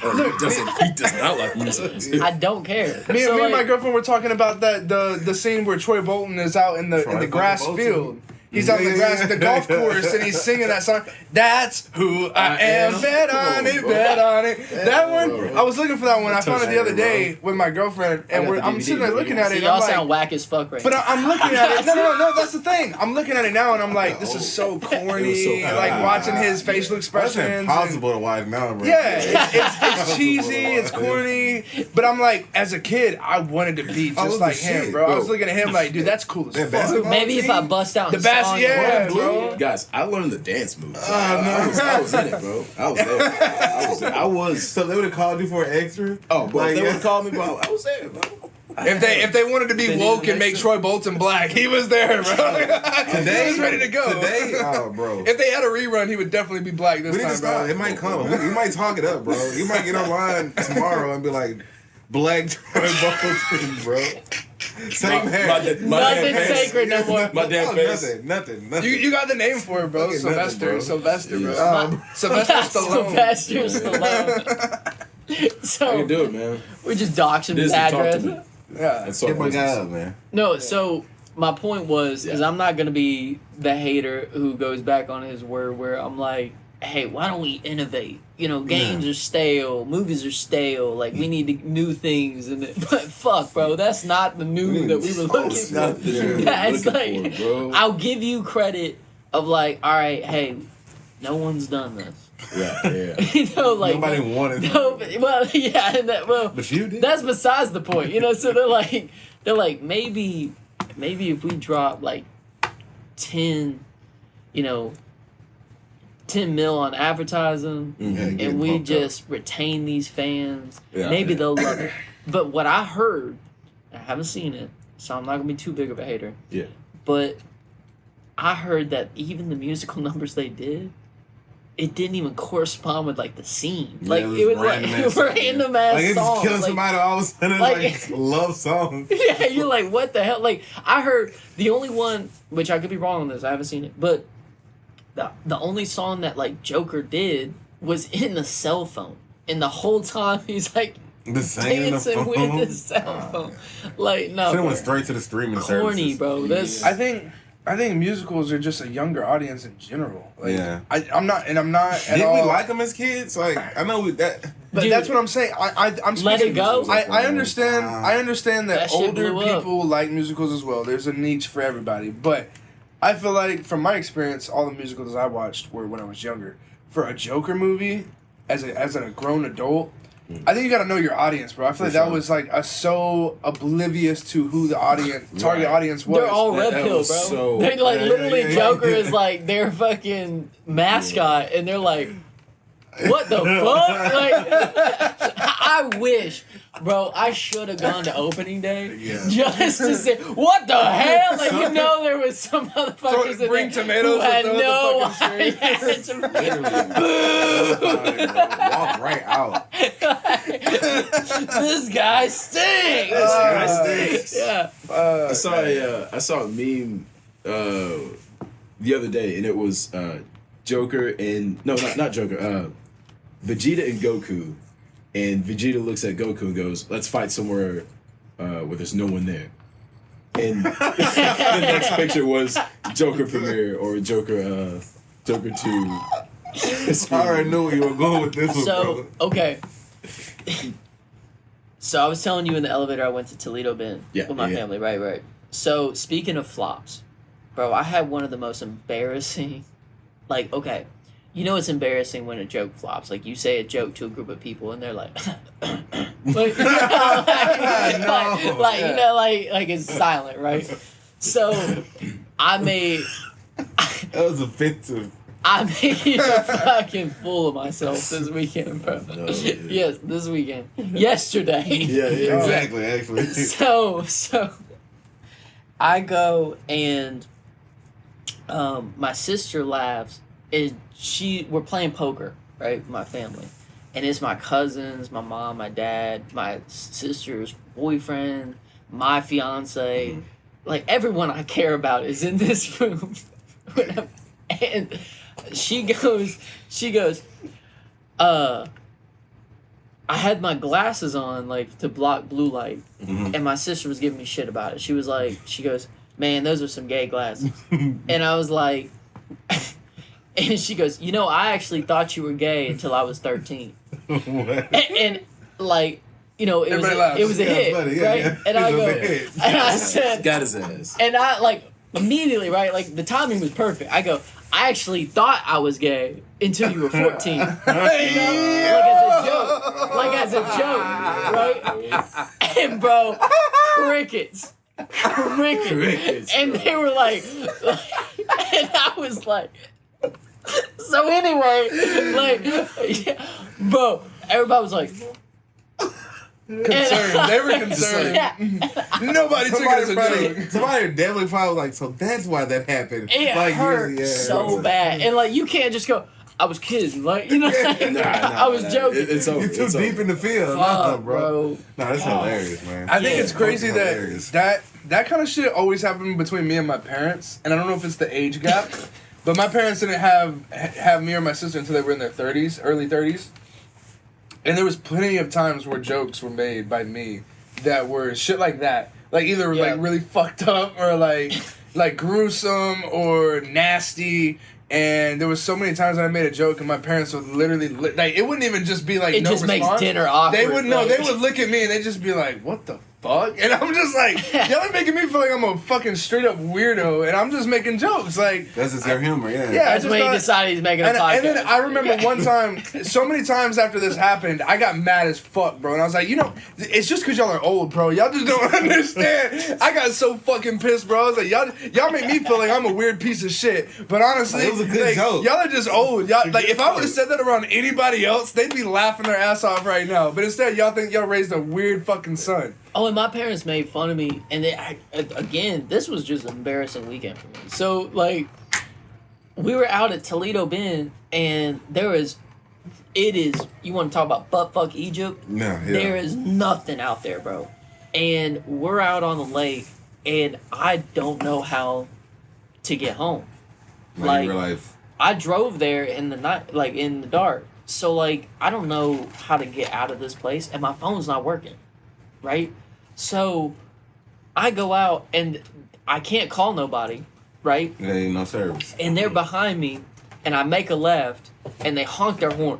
He does not like music. I don't care. Me So, and my like, girlfriend were talking about that the scene where Troy Bolton is out in the Troy grass Bolton? field. He's out in the grass at the golf course and he's singing that song. That's who I am. Bet on it, bet on it. That one, bro. I was looking for that one. I found it the other Touchdown, day with my girlfriend, and I got the I'm DVD, sitting there bro. looking at See, it. And y'all I'm sound like, whack as fuck right but now. I'm looking at it. No. That's the thing. I'm looking at it now, and I'm like, this is so corny. so Like bad. watching his facial That's expressions. and- impossible to watch now, bro. Yeah, it's cheesy, it's corny, but I'm like, as a kid, I wanted to be Oh, just the like him, shit, bro. I bro. was looking at him like, dude, that's cool as That fuck. basketball Maybe if I team? bust out The in best, song, yeah, bro. bro. Guys, I learned the dance moves. no. I was in it, bro. I was there. I was. So they would have called you for an extra? Oh, bro, Like, they would yeah. have called me, bro. I was there, bro. If they wanted to be They woke need and make an Troy Bolton black, he was there, bro. Today, he was ready to go. Today, oh, bro. If they had a rerun, he would definitely be black this We need to time, start. bro. It might come. We might talk it up, bro. You might get online tomorrow and be like, Black Troy Bolton, bro. Same hair. Nothing sacred no more. My damn Oh, face. nothing. You got the name for it, bro. Fucking Sylvester, nothing, bro. Sylvester, bro. Yeah. Sylvester Stallone. Sylvester Stallone. I So can do it, man. we just doxed him his Disney, talk to address. me. Yeah. That's all Get my guy business. up, man. No, so my point was is Yeah. I'm not gonna be the hater who goes back on his word where I'm like, hey, why don't we innovate? You know, games are stale, movies are stale. Like we need new things, and but fuck, bro, that's not the new that we were looking it's for. not the new. That's Looking like, for it, bro. I'll give you credit of like, all right, hey, no one's done this. Yeah. You know, like Nobody wanted no, it. well, yeah, and that, well, But you did. that's besides the point, you know. So they're like maybe if we drop like 10, you know, 10 mil on advertising, Yeah, getting and we pumped up. just retain these fans, Yeah, maybe yeah. they'll love it. But what I heard, I haven't seen it, so I'm not gonna be too big of a hater. Yeah. But I heard that even the musical numbers they did, it didn't even correspond with like the scene. Yeah, Like it was like random-ass random ass Like, it's songs. killing Like, somebody all of a sudden, like- like love song. yeah, you're like, what the hell? Like I heard the only one, which I could be wrong on this, I haven't seen it, but the only song that like Joker did was in the cell phone, and the whole time he's like The singing dancing the phone. with his cell phone. Like no, Should have went bro. straight to the streaming Corny, services. bro. That's I think musicals are just a younger audience in general. Like, Yeah. I'm not at Did all. we like them as kids? Like I know that. But Dude, that's what I'm saying. I'm Let speaking- It Go? I understand. I understand that, That shit older blew up. people like musicals as well. There's a niche for everybody. But I feel like, from my experience, all the musicals I watched were when I was younger. For a Joker movie, as a grown adult, I think you got to know your audience, bro. I feel like For that sure. was like so oblivious to who the target audience was. they're all That- red that pill, bro. was so- They're like Yeah, literally yeah, yeah. Joker is like their fucking mascot, and they're like, what the fuck? Like, I wish, bro. I should have gone to opening day Yeah. just to say, what the hell? Like, you know, there was some motherfuckers in bring there tomatoes who had and throw no the fucking idea. Walk right out. This guy stinks. This guy stinks. Yeah. I saw a meme the other day, and it was Joker and not Joker. Vegeta and Goku, and Vegeta looks at Goku and goes, "Let's fight somewhere where there's no one there." And the next picture was Joker premiere or Joker Joker 2. I already knew where you were going with this one, So, bro. okay. So I was telling you in the elevator I went to Toledo Bend Yeah, with my yeah. family, right. So speaking of flops, bro, I had one of the most embarrassing, like, okay, you know it's embarrassing when a joke flops. Like you say a joke to a group of people and they're like, like, you know, like it's silent, right? So I made That was offensive. I made a fucking fool of myself this weekend, bro. No, yeah. Yes, this weekend. Yesterday. Yeah, Exactly, actually. So I go and my sister laughs and we're playing poker, right, with my family. And it's my cousins, my mom, my dad, my sister's boyfriend, my fiance, like everyone I care about is in this room. And she goes, I had my glasses on, like, to block blue light, and my sister was giving me shit about it. She goes, man, those are some gay glasses. And I was like, and she goes, you know, I actually thought you were gay until I was 13. What? And like, you know, it was Everybody laughs. a hit, funny, right? yeah. And I It was go, a hit. and I said, Got his ass. and I, like, immediately, right? Like, the timing was perfect. I go, I actually thought I was gay until you were 14. You know? Like, as a joke, right? And, bro, crickets. And they were like, and I was like, so anyway, like, yeah, bro, everybody was like, Concerned. They were concerned. yeah. Nobody took it as a joke. Somebody definitely probably like, so that's why that happened. It like, hurt so bad. And, like, you can't just go, I was kidding. Like, you know, I was joking. It's over. You're too It's deep over. in the field. Fuck, Nah, bro. bro. Nah, that's hilarious, man. I think Yeah. it's crazy Fucking hilarious. that kind of shit always happened between me and my parents, and I don't know if it's the age gap, but my parents didn't have me or my sister until they were in their 30s, early 30s, and there was plenty of times where jokes were made by me that were shit like that, like either Yeah. like really fucked up or like gruesome or nasty. And there was so many times I made a joke, and my parents would literally like it wouldn't even just be like It no just response. makes dinner awkward. They would like- they would look at me and they'd just be like, "What the fuck?" And I'm just like, "Y'all are making me feel like I'm a fucking straight up weirdo," and I'm just making jokes. Like, That's just their humor, yeah. Yeah. That's just when he thought- decided he's making a podcast. and then I remember one time, so many times after this happened, I got mad as fuck, bro. And I was like, you know, it's just because y'all are old, bro. Y'all just don't understand. I got so fucking pissed, bro. I was like, y'all make me feel like I'm a weird piece of shit. But honestly, It was a good like, joke. y'all are just old. Y'all, like, if I would have joke. said that around anybody else, they'd be laughing their ass off right now. But instead, y'all think y'all raised a weird fucking son. Oh, and my parents made fun of me, and again, this was just an embarrassing weekend for me. So, like, we were out at Toledo Bend, and you want to talk about buttfuck Egypt? No, yeah. There is nothing out there, bro. And we're out on the lake, and I don't know how to get home. Like, in real life. I drove there in the night, like, in the dark. So, like, I don't know how to get out of this place, and my phone's not working, right? So, I go out, and I can't call nobody, right? There ain't no service. And they're behind me, and I make a left, and they honk their horn.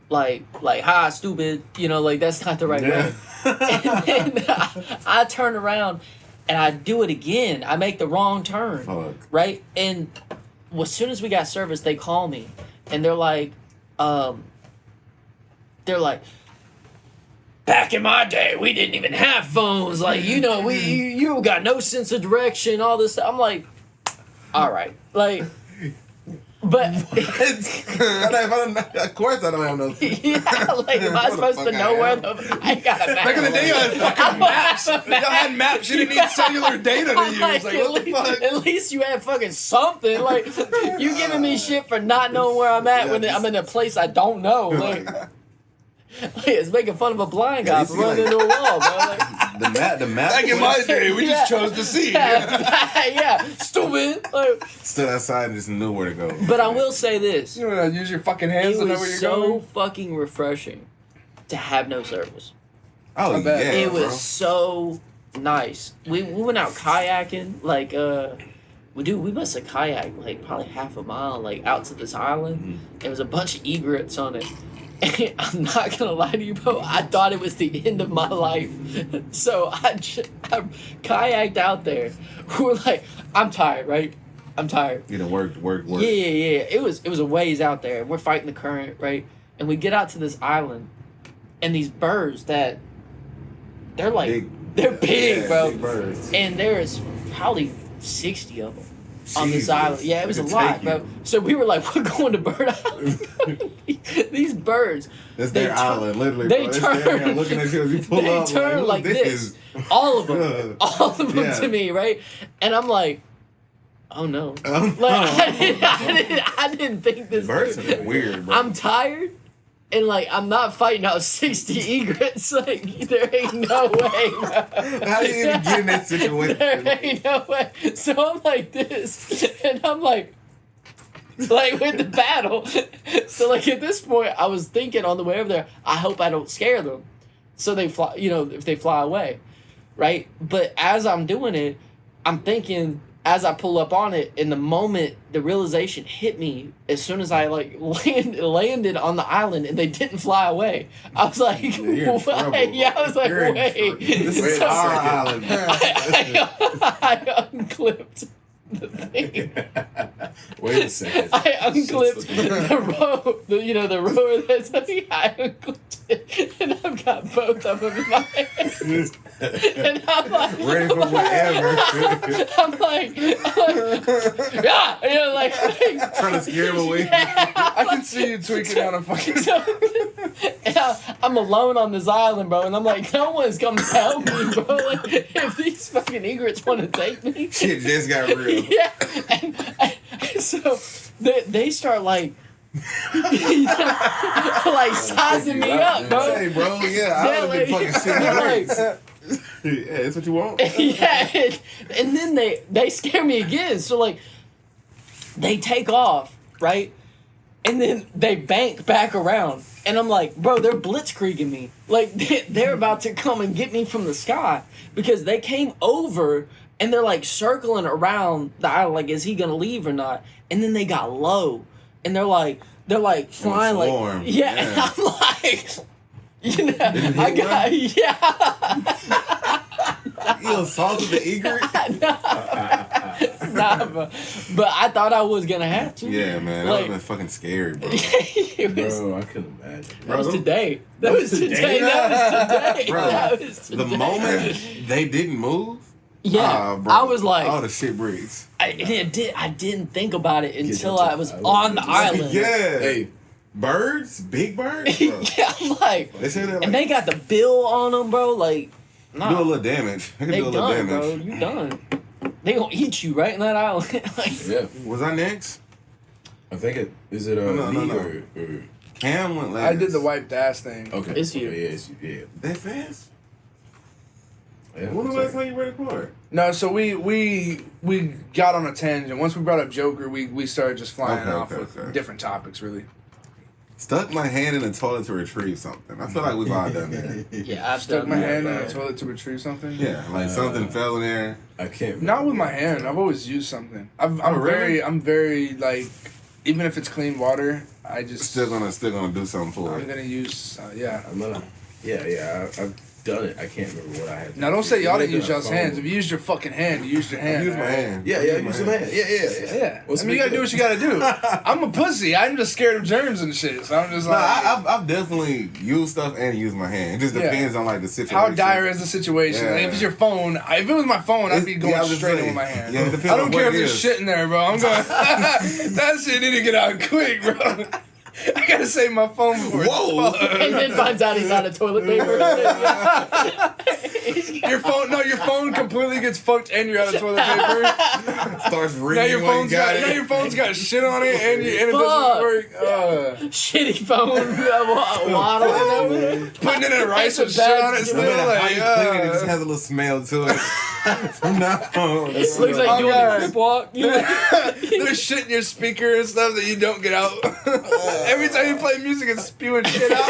Like, hi, stupid, you know, like, that's not the right way. And then I turn around, and I do it again. I make the wrong turn, Fuck. right? And as soon as we got service, they call me, and they're like, back in my day, we didn't even have phones. Like, you know, you got no sense of direction, all this stuff. I'm like, all right. Like, but, Of course I don't have no. yeah, like, am I supposed to know where I got a map? Back in the day, y'all had fucking maps. Y'all had maps. You didn't need cellular data to use. Like, what the fuck? At least you had fucking something. Like, you giving me shit for not knowing where I'm at when I'm in a place I don't know. Like, it's making fun of a blind guy Yeah, for you see, running into a wall, bro. Like, The map. Back in my day, we just chose to see. yeah, stupid. Like, Stood outside and just knew where to go. but I will say this. You know, use your fucking hands It to know where was you're so going. fucking refreshing to have no service. Oh, I bet. yeah, It was bro. so nice. We went out kayaking, like we must have kayaked like probably half a mile like out to this island. There was a bunch of egrets on it. And I'm not gonna lie to you, bro. I thought it was the end of my life. So I kayaked out there. We're like, I'm tired, right? I'm tired. You know, work. Yeah. It was a ways out there. We're fighting the current, right? And we get out to this island, and these birds that they're like they're big, bro. Big birds. And there's probably 60 of them on this Jesus. island. Yeah, it was a lot, bro. So we were like, we're going to Bird Island. These birds. That's they their island, literally. They bro. turn. Looking at you as you pull They up. turn like this. All of them. All of them Yeah. to me, right? And I'm like, oh no. Oh, Like I didn't think this. Birds through. are weird, bro. I'm tired. And like I'm not fighting out 60 egrets. Like there ain't no way, bro. How do you even get in that situation? There ain't no way. So I'm like this, and I'm like with the battle. So like at this point, I was thinking on the way over there, I hope I don't scare them, so they fly. You know, if they fly away, right? But as I'm doing it, I'm thinking. As I pull up on it, in the moment the realization hit me, as soon as I like landed on the island and they didn't fly away, I was like, you're in trouble, "What?" Yeah, I was like, You're in "Wait." trouble. This is So- our island. I unclipped the thing. Wait a second. I unclipped the row, the rower that's I unclipped it, and I've got both of them in my hands. And I'm like, Ready for whatever. I'm like, yeah, like Trying to scare him away. I can see you tweaking out a fucking. and I'm alone on this island, bro, and I'm like, no one's coming to help me, bro. Like, if these fucking egrets want to take me, Shit just got real. yeah. And so they start like sizing me up, bro. Hey, bro, yeah, I would have been fucking shit they're hurts. like, Yeah, that's what you want. yeah, and then they scare me again. So like, they take off, right, and then they bank back around, and I'm like, bro, they're blitzkrieging me. Like they're about to come and get me from the sky because they came over and they're like circling around the island. Like, is he gonna leave or not? And then they got low, and they're like flying like swarm. yeah. Yeah. And I'm like. You know, I got You assaulted the egret? nah, but I thought I was gonna have to. Yeah, man, that would have been fucking scary, bro. It was, Bro, I can imagine. that was today. That was today. Bro, That was today. the moment they didn't move, yeah, bro, I was like, all the shit breaks. I didn't think about it until your I was top. on the Yeah. island. Yeah. Hey, Birds? Big birds? Bro. Yeah, I'm like, They say that like, and they got the bill on them, bro. Like, nah, do a little damage. They can they do a little done, damage. bro. You done. They gonna eat you right in that island. Like, yeah. Was I next? I think it is it No, me no. or Cam went last. I did the wiped ass thing. okay. It's you. Okay, yeah, it's you. Yeah. That fast? Yeah, When was the it's last time you record? No, so we got on a tangent. Once we brought up Joker, we started just flying Okay, off okay, with okay. different topics, really. Stuck my hand in the toilet to retrieve something. I feel like we've all done that. yeah, I've Stuck done my that, hand in bro. the toilet to retrieve something. Yeah, like something fell in there. I can't. Not with remember. my hand. I've always used something. I'm really? very like, even if it's clean water, I just Still gonna do something for I'm it. gonna use yeah. I'm gonna. Yeah. I've done it. I can't remember what I had. Now don't say y'all didn't use Maybe y'all's on hands. phone. If you used your fucking hand, you used your I hand. use my right? hand. Yeah, I use my hand. Yeah. Yeah. What's I mean, you gotta do what you gotta do. I'm a pussy. I'm just scared of germs and shit. So I'm just No, like, I've definitely used stuff and used my hand. It just Yeah. depends on like the situation. how dire is the situation? Yeah. Like, if it's your phone, if it was my phone, I'd be It's- going yeah, I was straight in saying, with my hand. yeah, it depends I don't on care what if it there's is. shit in there, bro. I'm going, that shit need to get out quick, bro. I gotta save my phone before it's Whoa. fucked. And then finds out he's out of toilet paper. Your phone completely gets fucked and you're out of toilet paper. Starts Now ringing your when phone's you got it. now your phone's got shit on it and it Fuck. doesn't work. Shitty phone waddling over there. Putting it in rice with It's shit a bad on it No still. matter how Like, you clean it, it just has a little smell to it. From now on. Looks like Oh, doing God. a crip walk. You know? there's shit in your speaker and stuff that you don't get out. Every time you play music, it's spewing shit out.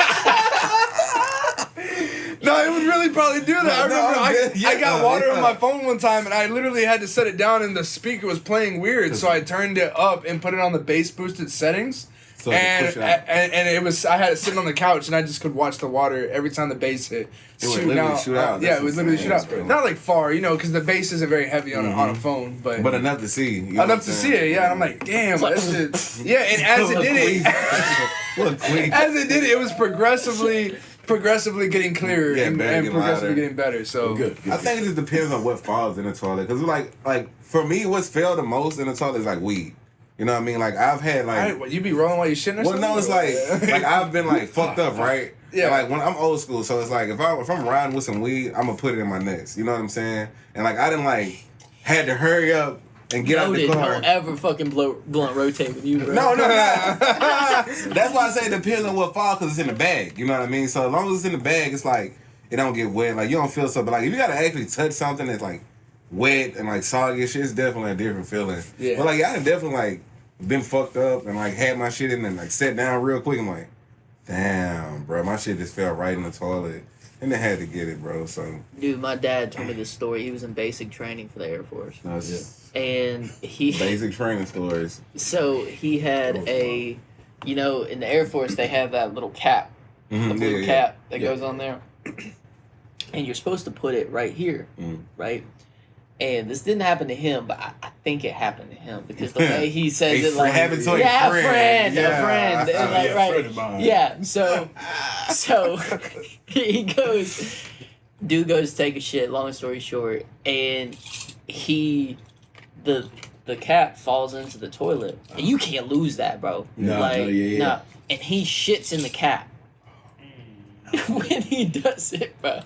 No, it would really probably do that. I remember I got water on my phone one time, and I literally had to set it down, and the speaker was playing weird, so I turned it up and put it on the bass boosted settings. So and it was I had it sitting on the couch, and I just could watch the water every time the bass hit. It would literally shoot out. Yeah, it would literally shoot out. Not like far, because the bass isn't very heavy on a phone, but enough to see. Enough to see it, yeah. And I'm like, damn, that shit. Yeah, and as it did it, it was progressively getting clearer and progressively getting better. So good. I think it just depends on what falls in the toilet. Because like for me, what's failed the most in the toilet is like weed. You know what I mean? Like I've had like you be rolling while you shitting or something? Well, no, it's like I've been like fucked up, right? Yeah. Like when I'm old school, so it's like if I'm riding with some weed, I'm gonna put it in my nuts. You know what I'm saying? And like I didn't like had to hurry up and get out the car. Don't ever fucking blunt rotate with you, bro. No. That's why I say it depends on what falls because it's in the bag. You know what I mean? So as long as it's in the bag, it's like it don't get wet. Like you don't feel so, but like if you gotta actually touch something that's like wet and like soggy and shit, it's definitely a different feeling. Yeah. But like I definitely like been fucked up and like had my shit in and like sat down real quick. I'm like, damn, bro, my shit just fell right in the toilet. And they had to get it, bro. So dude, my dad told me this story. He was in basic training for the Air Force. And he basic training stories. So he had in the Air Force they have that little cap. The blue cap that goes on there. And you're supposed to put it right here. Right? And this didn't happen to him, but I think it happened to him because the way he says it, like, a friend. Friend of mine. Yeah, so he goes, dude goes to take a shit. Long story short, and the cap falls into the toilet, and you can't lose that, bro. No, and he shits in the cap when he does it, bro.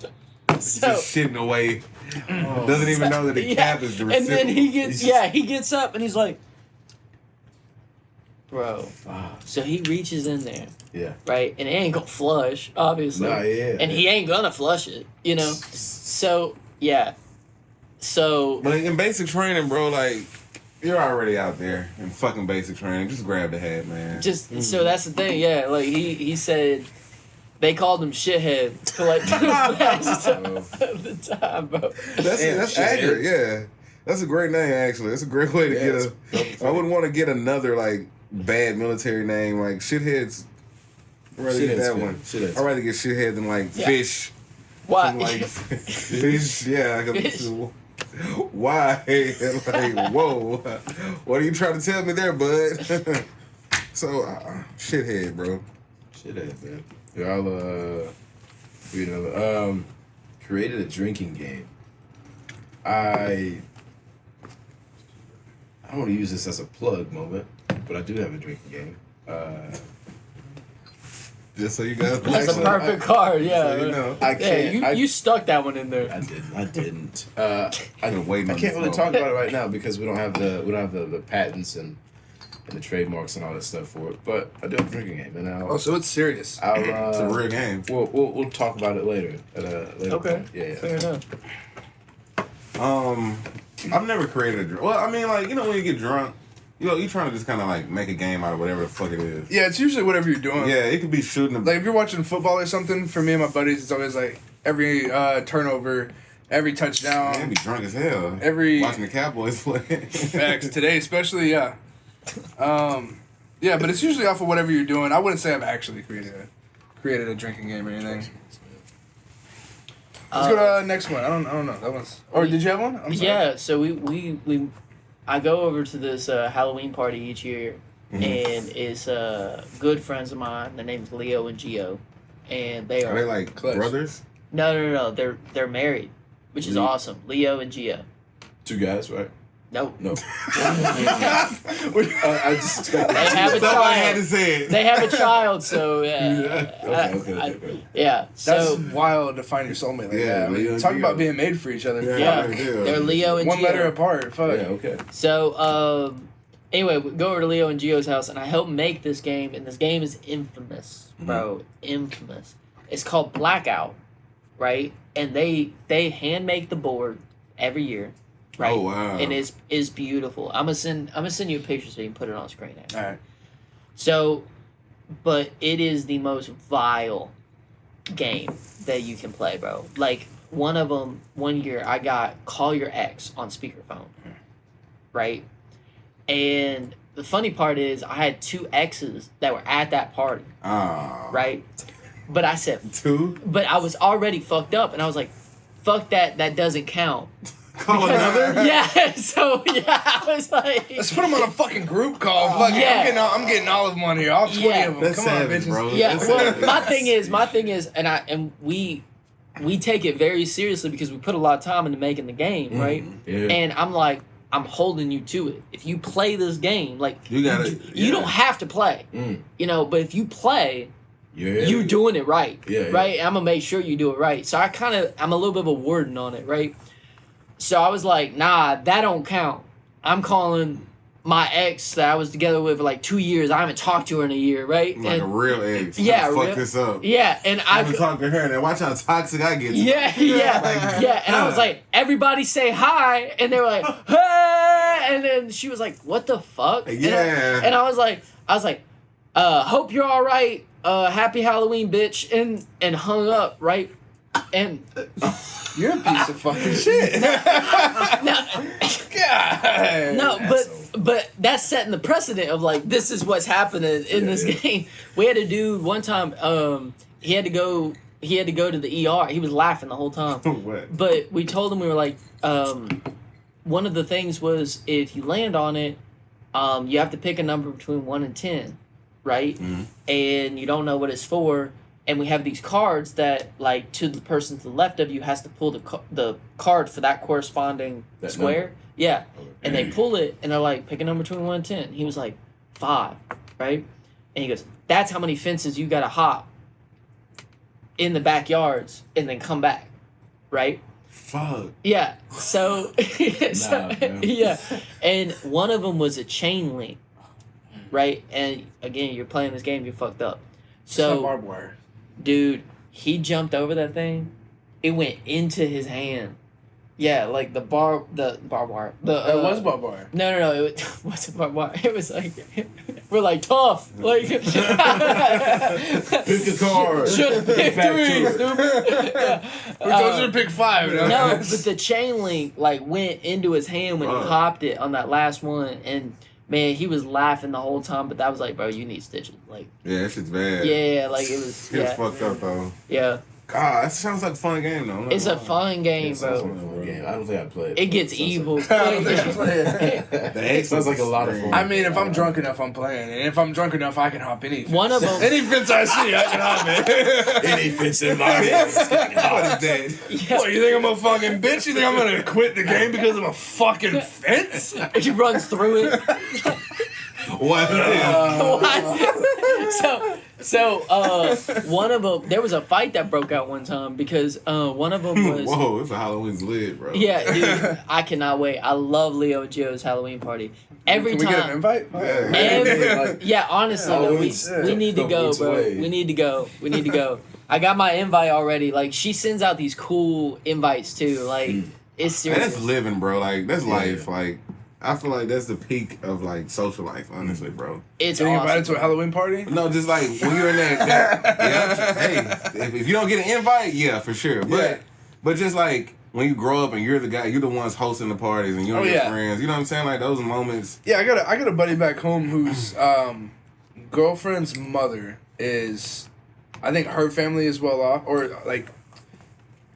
So just shitting away. Doesn't even know that the cap is the recipient. And then he gets up and he's like, bro. So he reaches in there. Yeah. Right? And it ain't gonna flush, obviously. And he ain't gonna flush it, So, yeah. So. But in basic training, bro, like, you're already out there in fucking basic training. Just grab the hat, man. So that's the thing, yeah. Like, he said. They called him shithead for like the rest of the time, bro. That's accurate, yeah. That's a great name, actually. That's a great way to get I wouldn't want to get another like bad military name like shitheads. I'd rather get that one. I'd rather get shithead than like fish. Why? Like fish, yeah. Fish. Why? Like, whoa. What are you trying to tell me there, bud? So, shithead, bro. Shithead, man. Y'all, created a drinking game. I don't want to use this as a plug moment, but I do have a drinking game. Just so you guys know. That's a perfect card, yeah. So you know. I can't. You stuck that one in there. I didn't. I can't really talk about it right now because we don't have the patents and the trademarks and all that stuff for it. But I do have a drinking game, and so it's serious. It's a real game. We'll talk about it later. Later okay. Point. Yeah. Fair enough. I've never created a drink. Well, I mean, like, when you get drunk, you're trying to just kind of like make a game out of whatever the fuck it is. Yeah, it's usually whatever you're doing. Yeah, it could be shooting. Like if you're watching football or something, for me and my buddies, it's always like every turnover, every touchdown. Man, be drunk as hell. Watching the Cowboys play. Facts today, especially, yeah. Yeah, but it's usually off of whatever you're doing. I wouldn't say I've actually created a drinking game or anything. Let's go to the next one. I don't know. That one's. Or did you have one? I'm sorry. Yeah. So I go over to this Halloween party each year, and it's good friends of mine. Their name's Leo and Gio, and they are. Are they like brothers? No. They're married, which is awesome. Leo and Gio. 2 guys, right? No. I just expected. They have a child. I had to say it. They have a child, so yeah. Okay. Yeah. That's wild to find your soulmate like that. I mean, talk about being made for each other. Yeah. They're Leo and Gio. One letter apart. Fuck. Yeah. Okay. So anyway, we go over to Leo and Gio's house, and I help make this game, and this game is infamous, bro. Infamous. It's called Blackout, right? And they hand make the board every year. Right? Oh wow! And it's beautiful. I'm gonna send you a picture so you can put it on screen. Actually. All right. So, but it is the most vile game that you can play, bro. Like one of them, one year I got Call Your Ex on speakerphone, right? And the funny part is I had 2 exes that were at that party, right? But I said 2. but I was already fucked up, and I was like, "Fuck that! That doesn't count." Call another. Yeah. So I was like, Let's put them on a fucking group call. Fuck it. Yeah. I'm getting all of them on here. All 20 Yeah. of them. That's Come savage, on, bitches. bro. yeah. That's Well, savage. my thing is, and we take it very seriously because we put a lot of time into making the game, right? Yeah. And I'm like, I'm holding you to it. If you play this game, like You gotta- you yeah. don't have to play, you know. But if you play, Yeah. you doing it right, Yeah, right? And I'm gonna make sure you do it right. So I'm a little bit of a warden on it, right? So I was like, nah, that don't count. I'm calling my ex that I was together with for like 2 years. I haven't talked to her in a year, right? Like a And real ex. Yeah, Fuck real- this up. yeah, and I I haven't talked to her, and then watch how toxic I get. yeah, yeah. And I was like, everybody say hi. And they were like, hey. And then she was like, what the fuck? Yeah. And I was like, hope you're all right. Happy Halloween, bitch. And hung up, right? And You're a piece of fucking shit. no, God. no, but that's setting the precedent of like, this is what's happening in this game. We had a dude one time, he had to go to the ER. He was laughing the whole time. What? But we told him, we were like, one of the things was if you land on it, you have to pick a number between 1 and 10, right? Mm-hmm. And you don't know what it's for. And we have these cards that, like, to the person to the left of you has to pull the card for that corresponding That square. number. Yeah. And they pull it, and they're like, pick a number between 1 and 10. He was like, 5, right? And he goes, that's how many fences you got to hop in the backyards and then come back, right? Fuck. Yeah. So, man. yeah. And one of them was a chain link, right? And again, you're playing this game, you're fucked up. So, barbed wire. dude, he jumped over that thing. It went into his hand. Yeah, like the barbed wire. It was barbed wire. No. It wasn't barbed wire. It was like, we're like tough. Like, pick Pick a card. Should have picked Back 3, to it. stupid. Yeah. We told you to pick 5. No, but the chain link like went into his hand when he Fuck. popped it on that last one, and man, he was laughing the whole time. But that was like, bro, you need stitches. Like, Yeah, that shit's bad. yeah, like it was. He was Yeah, fucked up though. yeah. God, that sounds like a fun game though. It's a fun game, Sounds bro. like a fun game. I don't think I played. It gets Sounds evil. I don't think I played. It sounds like a lot of fun. I mean, if I'm drunk enough, I'm playing. And if I'm drunk enough, I can hop any fence. One of them. Any fence I see, I can hop it. Any fence in my head. What is that? Yeah. What, you think I'm a fucking bitch? You think I'm gonna quit the game because of a fucking fence? He runs through it. What? So one of them, there was a fight that broke out one time because one of them was. Whoa, it's a Halloween's lid, bro. Yeah, dude, I cannot wait. I love Leo Gio's Halloween party. Every Can we get an time. invite? Yeah, honestly, though, we need to go, bro. We need to go. I got my invite already. Like, she sends out these cool invites too. Like, it's And serious. that's living, bro. Like that's life. Like I feel like that's the peak of like social life, honestly, bro. It's Getting invited awesome. to a Halloween party? No, just like when you're in that yeah. Hey, if you don't get an invite, yeah, for sure. But just like when you grow up and you're the ones hosting the parties and you and your friends, you know what I'm saying? Like those moments. Yeah, I got a buddy back home whose girlfriend's mother is, I think her family is well off, or like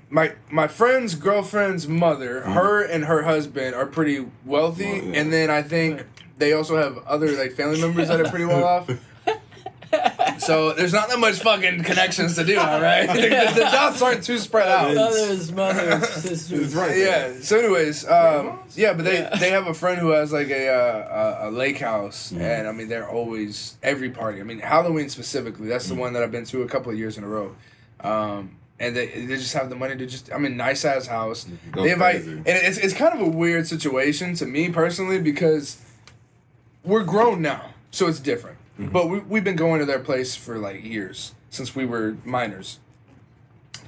my friend's girlfriend's mother, her and her husband are pretty wealthy, Well, yeah. and then I think they also have other like family members that are pretty well off. So there's not that much fucking connections to do, all right? The dots aren't too spread out. Mother, sisters. It's right. Yeah. So, anyways, yeah, but they have a friend who has like a lake house, and I mean they're always every party. I mean Halloween specifically. That's the one that I've been to a couple of years in a row. And they just have the money to just, I mean, nice ass house. Go They invite, crazy. and it's kind of a weird situation to me personally because we're grown now, so it's different. But we've been going to their place for like years since we were minors.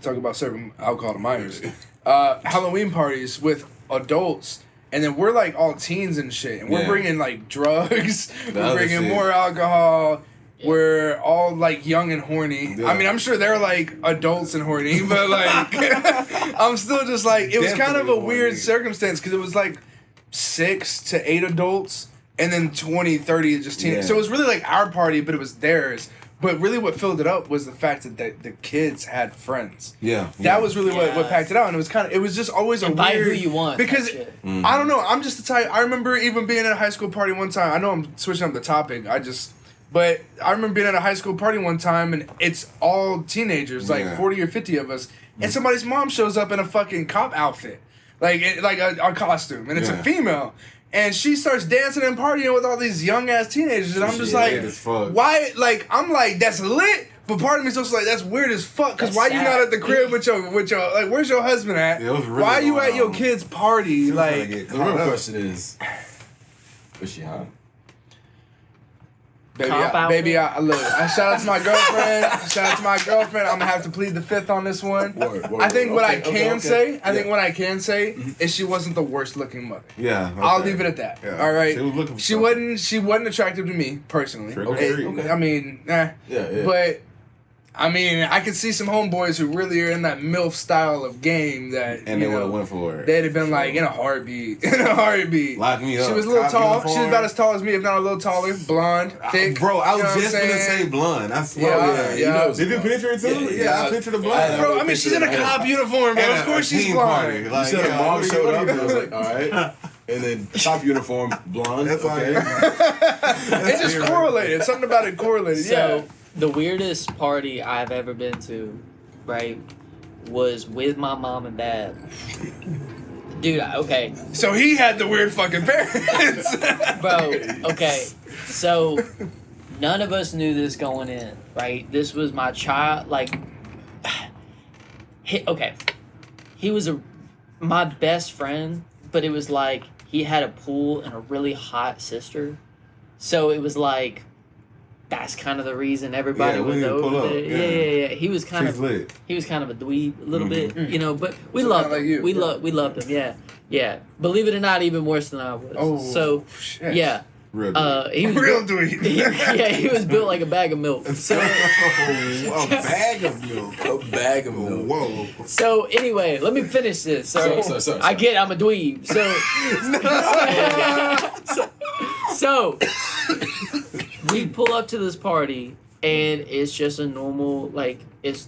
Talk about serving alcohol to minors. Halloween parties with adults, and then we're like all teens and shit, and we're Yeah. bringing like drugs, we're other bringing shit. more alcohol. We're all like young and horny. Yeah. I mean, I'm sure they're like adults and horny, but like I'm still just like it was kind of a Definitely weird horny. circumstance because it was like 6 to 8 adults and then 20, 30 just teenagers. Yeah. So it was really like our party, but it was theirs. But really, what filled it up was the fact that the kids had friends. Yeah. That was really Yeah. what packed it out, and it was just always a Invite weird who you want. because type shit. Mm-hmm. I don't know. I'm just the type. I remember even being at a high school party one time. I know I'm switching up the topic. But I remember being at a high school party one time, and it's all teenagers, like Yeah. 40 or 50 of us, and somebody's mom shows up in a fucking cop outfit, like a costume, and it's a Yeah. female. And she starts dancing and partying with all these young ass teenagers, and I'm just Yeah, like, weird as fuck. why? Like, I'm like, that's lit, but part of me's also like, that's weird as fuck. Cause That's why you sad. not at the crib with your like, where's your husband at? Yeah, it was really why are you going at your on. kid's party? She was trying Like, to get The real caught up. question is she hot? baby, I look. I shout out to my girlfriend. Shout out to my girlfriend. I'm gonna have to plead the fifth on this one. Word, I think what I okay, can okay. say, I think Yeah. what I can say is she wasn't the worst looking mother. Yeah. Okay. I'll leave it at that. Yeah. All right. She was looking for She something. wasn't attractive to me personally. Trick or Okay. treat. Okay. I mean, Yeah, But I mean, I could see some homeboys who really are in that MILF style of game that And you they would know, have went for it. they'd have been like in a heartbeat. In a heartbeat. Lock me up. She was a little Cop tall. She was uniform. about as tall as me, if not a little taller. Blonde, thick. Bro, I you know was what just I'm gonna saying? say blonde. I swear. Yeah, you know it's Did you blonde. picture it too? Yeah, Yeah, I yeah. pictured the I blonde. Bro, I mean, she's in a cop uniform, bro. And Of course a she's teen blonde. party. You Like, said yeah, a mom what showed you up, and I was doing? like, all right. And then top uniform, blonde. That's all. okay. It just correlated. Something about it correlated. So Yeah. the weirdest party I've ever been to, right, was with my mom and dad. Dude, okay, So he had the weird fucking parents. bro. Okay, so none of us knew this going in, right? This was my child. Like, he was my best friend, but it was like he had a pool and a really hot sister, so it was like. That's kind of the reason everybody Yeah, we was need to pull over up, there. yeah. Yeah. He was kind She's of lit. he was kind of a dweeb a little bit, you know, but we So loved kinda him. like you, we yeah. we loved him. Yeah. Believe it or not, even worse than I was. Oh, So shit. yeah. Real. He was Real built, dweeb. he was built like a bag of milk. So a bag of milk. A bag of milk. Whoa. so anyway, let me finish this. So Sorry. I get I'm a dweeb. So we pull up to this party and it's just a normal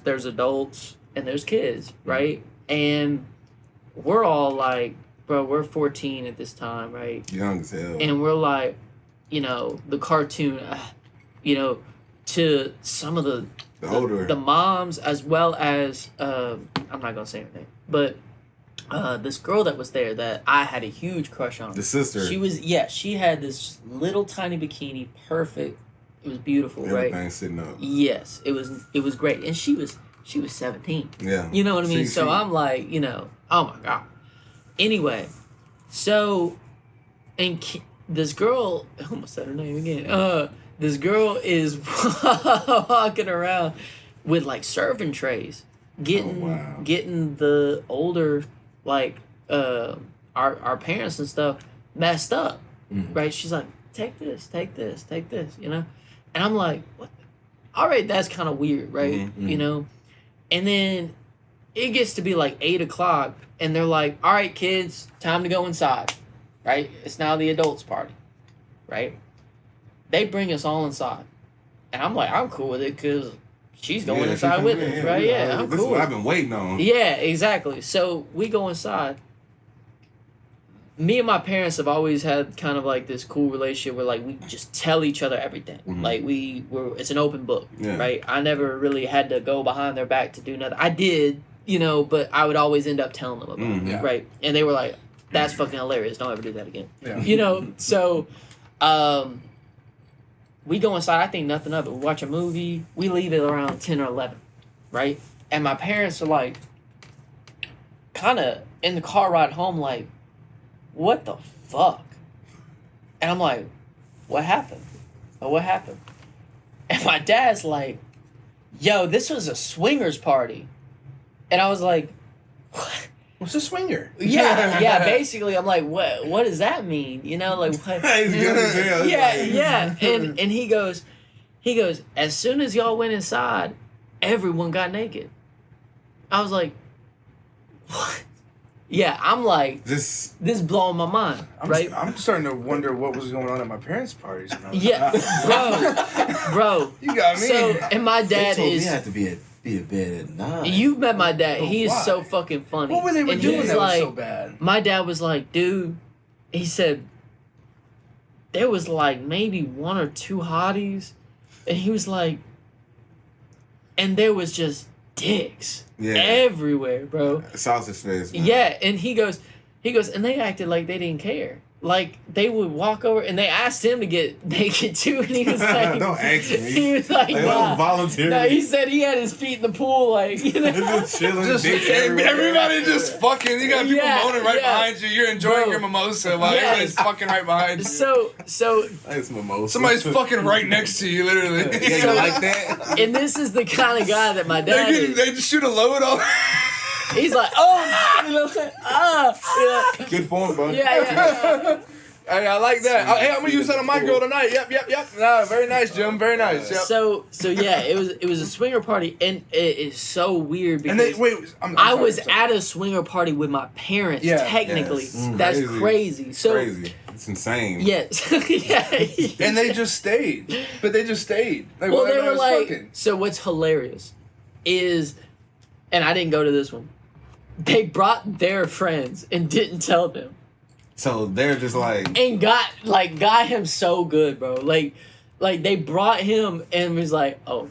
there's adults and there's kids, right? And we're all like, bro, we're 14 at this time, right? Young as hell. And we're like, you know, the cartoon, you know, to some of The older. the moms as well as I'm not gonna say her name, but this girl that was there that I had a huge crush on. The sister. She had this little tiny bikini, perfect. It was beautiful, right? Everything sitting up. Yes, it was great, and she was 17. Yeah. You know what I mean? So I'm like, you know, oh my god. Anyway, so this girl, I almost said her name again. This girl is walking around with like serving trays, getting the older our parents and stuff messed up, right? She's like, take this, you know, and I'm like, what? All right, that's kind of weird, right? You know, and then it gets to be like 8:00, and they're like, all right, kids, time to go inside, right? It's now the adults' party, right? They bring us all inside, and I'm like, I'm cool with it because she's going she inside come with in, us, right? Yeah, I'm This cool. is what I've been waiting on. Yeah, exactly. So we go inside. Me and my parents have always had kind of like this cool relationship where like we just tell each other everything. Like it's an open book, right? I never really had to go behind their back to do nothing. I did, you know, but I would always end up telling them about it, right? And they were like, "That's fucking hilarious. Don't ever do that again." Yeah. You know, so we go inside. I think nothing of it. We watch a movie. We leave it around 10 or 11, right? And my parents are like, kind of in the car ride home, like, what the fuck? And I'm like, what happened? Oh, what happened? And my dad's like, yo, this was a swingers party. And I was like, what? What's a swinger? Yeah, basically, I'm like, what does that mean? You know, like, what? He's good as hell. He's like, Yeah. And he goes, He goes, as soon as y'all went inside, everyone got naked. I was like, what? Yeah, I'm like, this blowing my mind, right? I'm starting to wonder what was going on at my parents' parties. Yeah, bro. You got me. So, and my They dad told is. me I had to be at bed at 9. You've met my dad. He is why? so fucking funny. What were they And doing he's that like, was so bad? my dad was like, dude, he said, there was like maybe 1 or 2 hotties. And he was like, and there was just dicks everywhere, bro. Sausage face. Man. Yeah, and he goes, and they acted like they didn't care. Like they would walk over and they asked him to get naked too, and he was like, "Don't ask me." He was like, "Nah." Volunteer. No, he said he had his feet in the pool, like you know. Just chilling, dicks everywhere. Everybody just fucking. You got people moaning right behind you. You're enjoying your mimosa while everybody's fucking right behind you. So that's mimosa. Somebody's fucking right next to you, literally. Yeah, you like that? And this is the kind of guy that my dad is. They just shoot a load on. He's like, oh, you know what I'm saying? Yeah. Good form, bro. Yeah. Hey, I like that. Hey, I'm gonna use that on my girl tonight. Yep. Nah, very nice, Jim. Very nice. Yep. So yeah, it was a swinger party, and it is so weird because And wait, I was at a swinger party with my parents. Yeah. Technically, Yes. that's Crazy. crazy. So Crazy. It's insane. yes, yeah. And they just stayed. But they just stayed. Like, Well, while they everybody were was like. fucking. So what's hilarious is, and I didn't go to this one. They brought their friends and didn't tell them. So they're just like. And got him so good, bro. Like they brought him and was like, oh,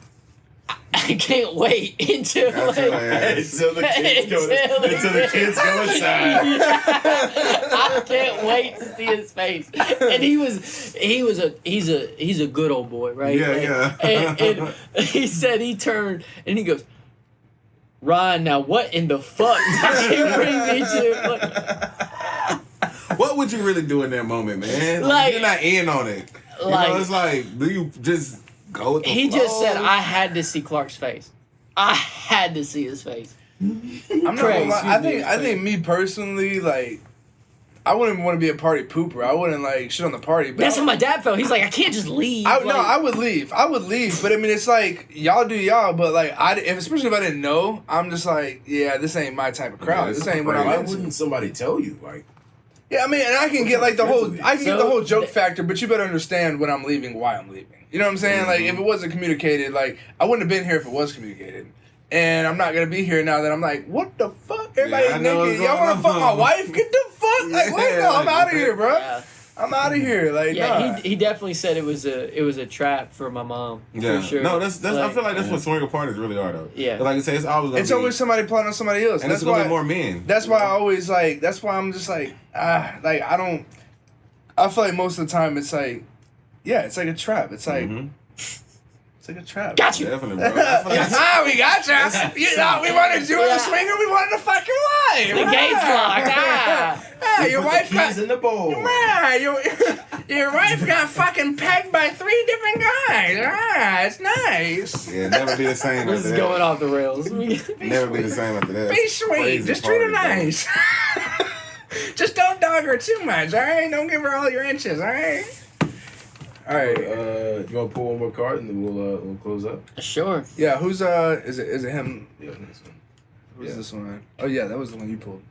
I can't wait until Until the kids go inside. I can't wait to see his face. And he's a good old boy, right? Yeah, And he said he turned and he goes, Ryan, now what in the fuck did you bring me to? What would you really do in that moment, man? Like- You're not in on it. You know, it's like, do you just go with the He flow? just said, I had to see Clark's face. I had to see his face. I'm not Crazy. gonna lie. I think me personally, like, I wouldn't want to be a party pooper. I wouldn't like shit on the party. But That's how my dad felt. He's like, I can't just leave. I Like, would leave. But I mean, it's like y'all do y'all. But like, especially if I didn't know, I'm just like, yeah, this ain't my type of crowd. Yeah, this it's ain't what I'm Why into. wouldn't somebody tell you? Like, Yeah, I mean, and I can get like the whole, I can get the So- whole joke factor, but you better understand when I'm leaving, why I'm leaving. You know what I'm saying? Like, if it wasn't communicated, like, I wouldn't have been here if it was communicated. And I'm not gonna be here now that I'm like, what the fuck? Everybody's I know naked. what's Y'all wanna going fuck my on. wife? Get the fuck! Like, wait, Yeah, no, I'm like, out of here, bro. yeah. I'm out of here. Like, Yeah, nah. he definitely said it was a trap for my mom. Yeah. For sure. No, that's I Like, feel like that's what swinger parties really are, though. Yeah. But like I say, it's always gonna It's be, always somebody plotting on somebody else. and That's it's gonna why. be more men. That's why I always like. That's why I'm just like, like I don't. I feel like most of the time it's like, yeah, it's like a trap. It's like, it's like a trap. Got you. Definitely, bro. I feel like We got you. You know, we wanted you in the swinger. We wanted to fuck your wife. The gate's locked. Ah. Yeah, your put wife the got. keys in the bowl. Yeah, your wife got fucking pegged by 3 different guys. Ah, it's nice. yeah, never be the same This after is that. going off the rails. Never be the same after that. Be It's sweet. crazy Just treat her party, bro. nice. Just don't dog her too much, all right? Don't give her all your inches, all right? All right. You want to pull one more card and then we'll close up? Sure. Yeah, who's is it him? Yeah, this one. Who's this one? Oh yeah, that was the one you pulled.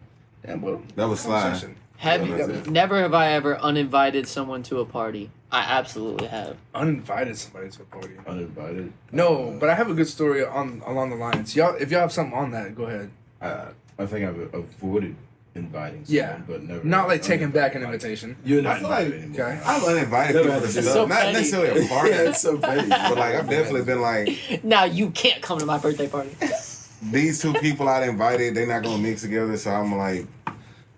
Damn, boy. That was Sly. Session. Have Yeah, you, that's it. never have I ever uninvited someone to a party. I absolutely have. Uninvited somebody to a party. Uninvited. No, but I have a good story along the lines. Y'all, if y'all have something on that, go ahead. I think I've avoided inviting someone, Yeah, but never. not like taking back an uninvited. invitation. You're I not feel like- invited anymore. Okay. I've uninvited Never people had to to do stuff. so Not petty. necessarily a party, Yeah, it's so petty. but like I've definitely been like, Now you can't come to my birthday party. these 2 people I'd invited, they're not gonna mix together, so I'm like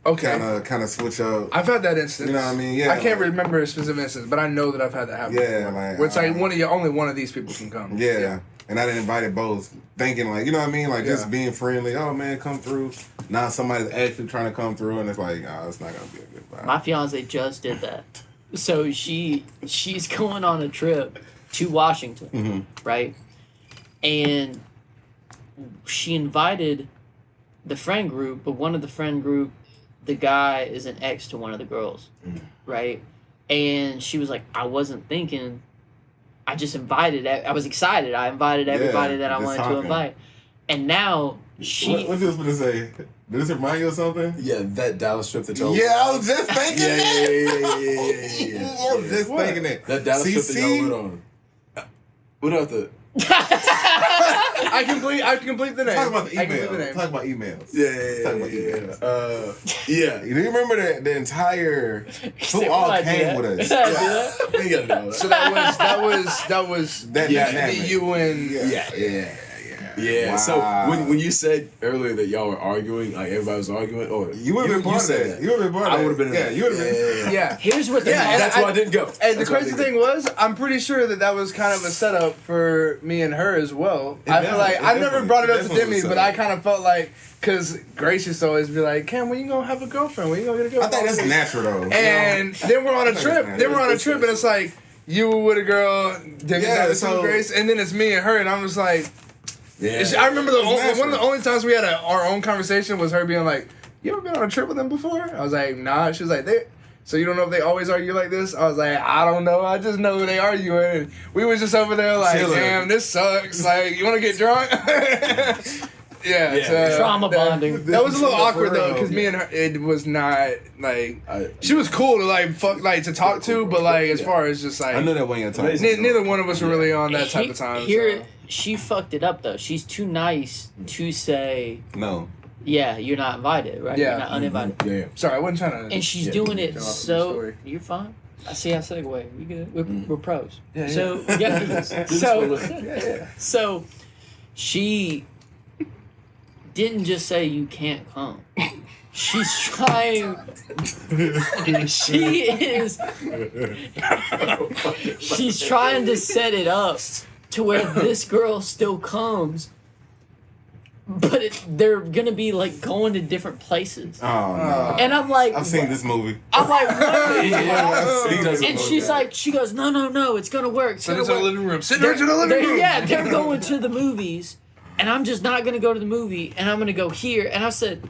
Okay. kind of switch up. I've had that instance. You know what I mean? Yeah, I can't like- remember a specific instance, but I know that I've had that happen. Yeah, before. like, where it's like only one of these people can come. Yeah. And I didn't invite it both, thinking like, you know what I mean? Like just Yeah. being friendly. Oh man, come through. Now somebody's actually trying to come through, and it's like, oh, it's not gonna be a good vibe. My fiance just did that. So she's going on a trip to Washington, right? And she invited the friend group, but one of the friend group, the guy is an ex to one of the girls, right? And she was like, I wasn't thinking I just invited. I was excited. I invited everybody that I just wanted to talking. invite, and now she. What you was gonna say? Did this remind you of something? Yeah, that Dallas trip that y'all. Yeah, I was just thinking Yeah, that. yeah. I was just thinking that. That Dallas trip that y'all went on. What about the? I complete the name. Talk about the I complete the emails. name. Talk about emails. Yeah. Talk about emails. Yeah. You remember the entire said, who all "Why'd I do came that? with us? Why'd I do that?" We gotta know So that. that was That the dynamic. you and Yeah. Wow. So when you said earlier that y'all were arguing, like everybody was arguing, or You would have been part of said that. You would have been part of that. I would have been. Yeah, you would have been. yeah. Here's what the Yeah, and That's why I didn't go. And That's the why I crazy didn't thing go. was, I'm pretty sure that was kind of a setup for me and her as well. It I feel like definitely- I never brought it up to definitely was Demi, a but I setup. kind of felt like, because Grace used to always be like, Cam, when you gonna have a girlfriend? When you gonna get a I girlfriend? think that's natural though. And then we're on a I think trip. it's Then we're on a natural. trip, and it's like you with a girl, Demi's Yeah, having so- some Grace, and then it's me and her, and I'm just like, Yeah. I remember It's natural. one of the only times we had our own conversation was her being like, "You ever been on a trip with them before?" I was like, "Nah." She was like, "So you don't know if they always argue like this?" I was like, "I don't know. I just know they arguing." And we was just over there like, Chilling. "Damn, this sucks. Like, you want to get drunk?" Yeah, Yeah. Trauma bonding. That was a little For awkward though, real. because me and her, it was not like I- she was cool to like fuck like to talk to, but like as far as just I like know that when you're talking. Amazing. neither one of us were really on that type of time. Here, so. she fucked it up though. She's too nice to say, No. "Yeah, you're not invited, right? Yeah. You're not uninvited." Yeah. Sorry, I wasn't trying to. And she's Yeah. doing it Go off of the so. story. You're fine. I see how segue. We good. We're pros. Yeah, So yeah. So she didn't just say you can't come. She's trying. She is. She's trying to set it up to where this girl still comes, but they're gonna be like going to different places. Oh no. And I'm like, I've seen this movie. I'm like, what? I've seen this And movie. she's like, she goes, no, it's gonna work. It's Send gonna her to the work. living room. Send her to the living room. Yeah, they're going to the movies, and I'm just not gonna go to the movie, and I'm gonna go here. And I said,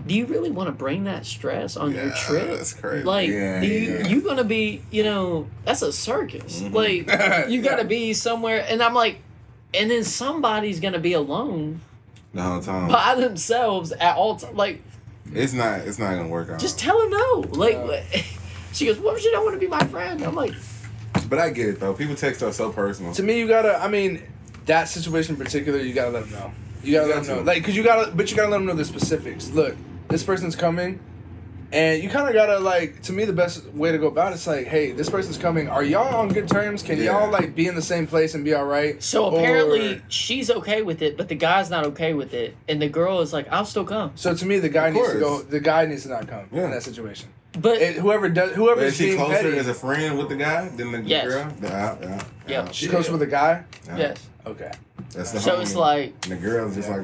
do you really want to bring that stress on your Yeah, trip? that's crazy. Like, Yeah, you gonna be, that's a circus. Like, you gotta be somewhere, and I'm like, and then somebody's gonna be alone the whole time. by themselves at all times. Like, It's not gonna work out. just tell her no. Like, she goes, what if she don't want to be my friend? I'm like, But I get it though. People take stuff so personal. To me, you gotta. I mean, that situation in particular, you gotta let them know. You gotta let them know, like, cause you gotta let them know the specifics. Look, this person's coming, and you kind of gotta like. To me, the best way to go about it's like, hey, this person's coming. Are y'all on good terms? Can Yeah. y'all like be in the same place and be all right? so apparently Or- she's okay with it, but the guy's not okay with it, and the girl is like, I'll still come. So to me, the guy Of needs to course. go. The guy needs to not come Yeah. in that situation. But Whoever But is is she being closer petty. as a friend with the guy than the Yes. girl? Yeah. Yeah. She goes with a guy. yes, Okay. That's the so homie. it's like, And the girl's just like,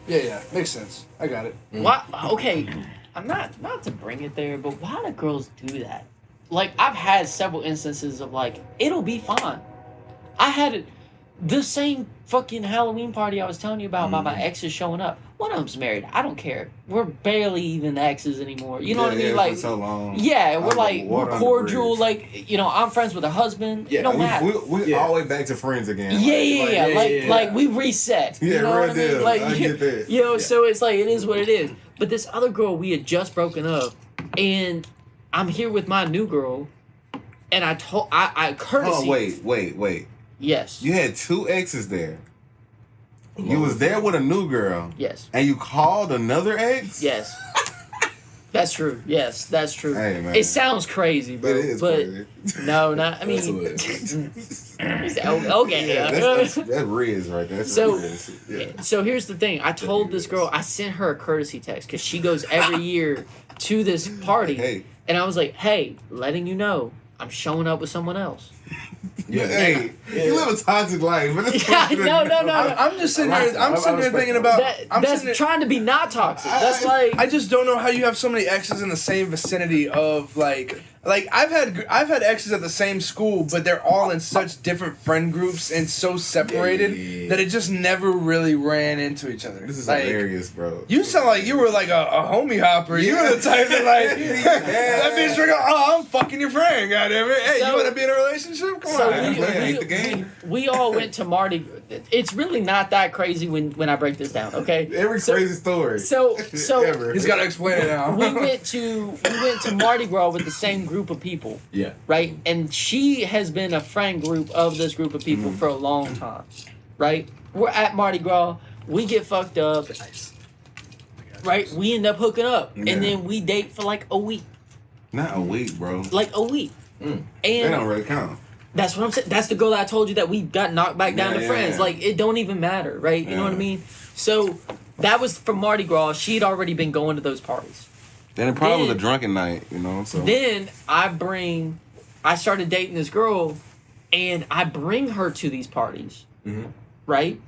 Yeah, makes sense. I got it. why? Okay, I'm not to bring it there, but why do girls do that? Like, I've had several instances of like, it'll be fine. I had it, the same fucking Halloween party I was telling you about my exes showing up. One of them's married. I don't care. We're barely even exes anymore. You know what I mean? Like, for so long. yeah, we're Like like, water we're on the cordial. bridge. Like, I'm friends with her husband. Yeah, it don't matter. We Yeah. all the way back to friends again. Yeah. Like we reset. Yeah, you know real what I mean? deal. Like, I get that. so it's like, it is what it is. But this other girl, we had just broken up, and I'm here with my new girl, and I courtesy. Oh wait. Yes. You had two exes there. You was there with a new girl, Yes. and you called another ex. Yes. That's true. Yes, that's true. Hey, man. It sounds crazy, bro. It is but crazy. no, not. I That's mean, hilarious. okay. Yeah, that's Riz right there. That's So- Riz. Yeah. So here's the thing. I told this girl, I sent her a courtesy text because she goes every year to this party. Hey. And I was like, hey, letting you know, I'm showing up with someone else. Yeah. Hey, you live a toxic life. But it's Yeah, no. I'm just sitting here. I'm sitting here thinking about. I'm That's sitting here, trying to be not toxic. That's like, I just don't know how you have so many exes in the same vicinity of like like I've had exes at the same school, but they're all in such different friend groups and so separated that it just never really ran into each other. This is like, hilarious, bro. You sound like you were like a homie hopper. You were the type that like that bitch was like, oh, I'm fucking your friend, goddammit. Hey, you want to be in a relationship? Come on. We all went to Mardi. It's really not that crazy when I break this down. Okay, Every crazy story. So Ever. He's got to explain it now. we went to Mardi Gras with the same group of people. Yeah. Right? And she has been a friend group of this group of people for a long time. Right? We're at Mardi Gras. We get fucked up. Right? We end up hooking up. Yeah. And then we date for like a week. Not a week, bro. Like a week. They And don't really count. that's what I'm saying. That's the girl that I told you that we got knocked back down to friends. Yeah. Like, it don't even matter. Right? You know what I mean? So, that was from Mardi Gras. She'd already been going to those parties. Then it probably was Then- a drunken night, you know. So Then I started dating this girl, and I bring her to these parties, right?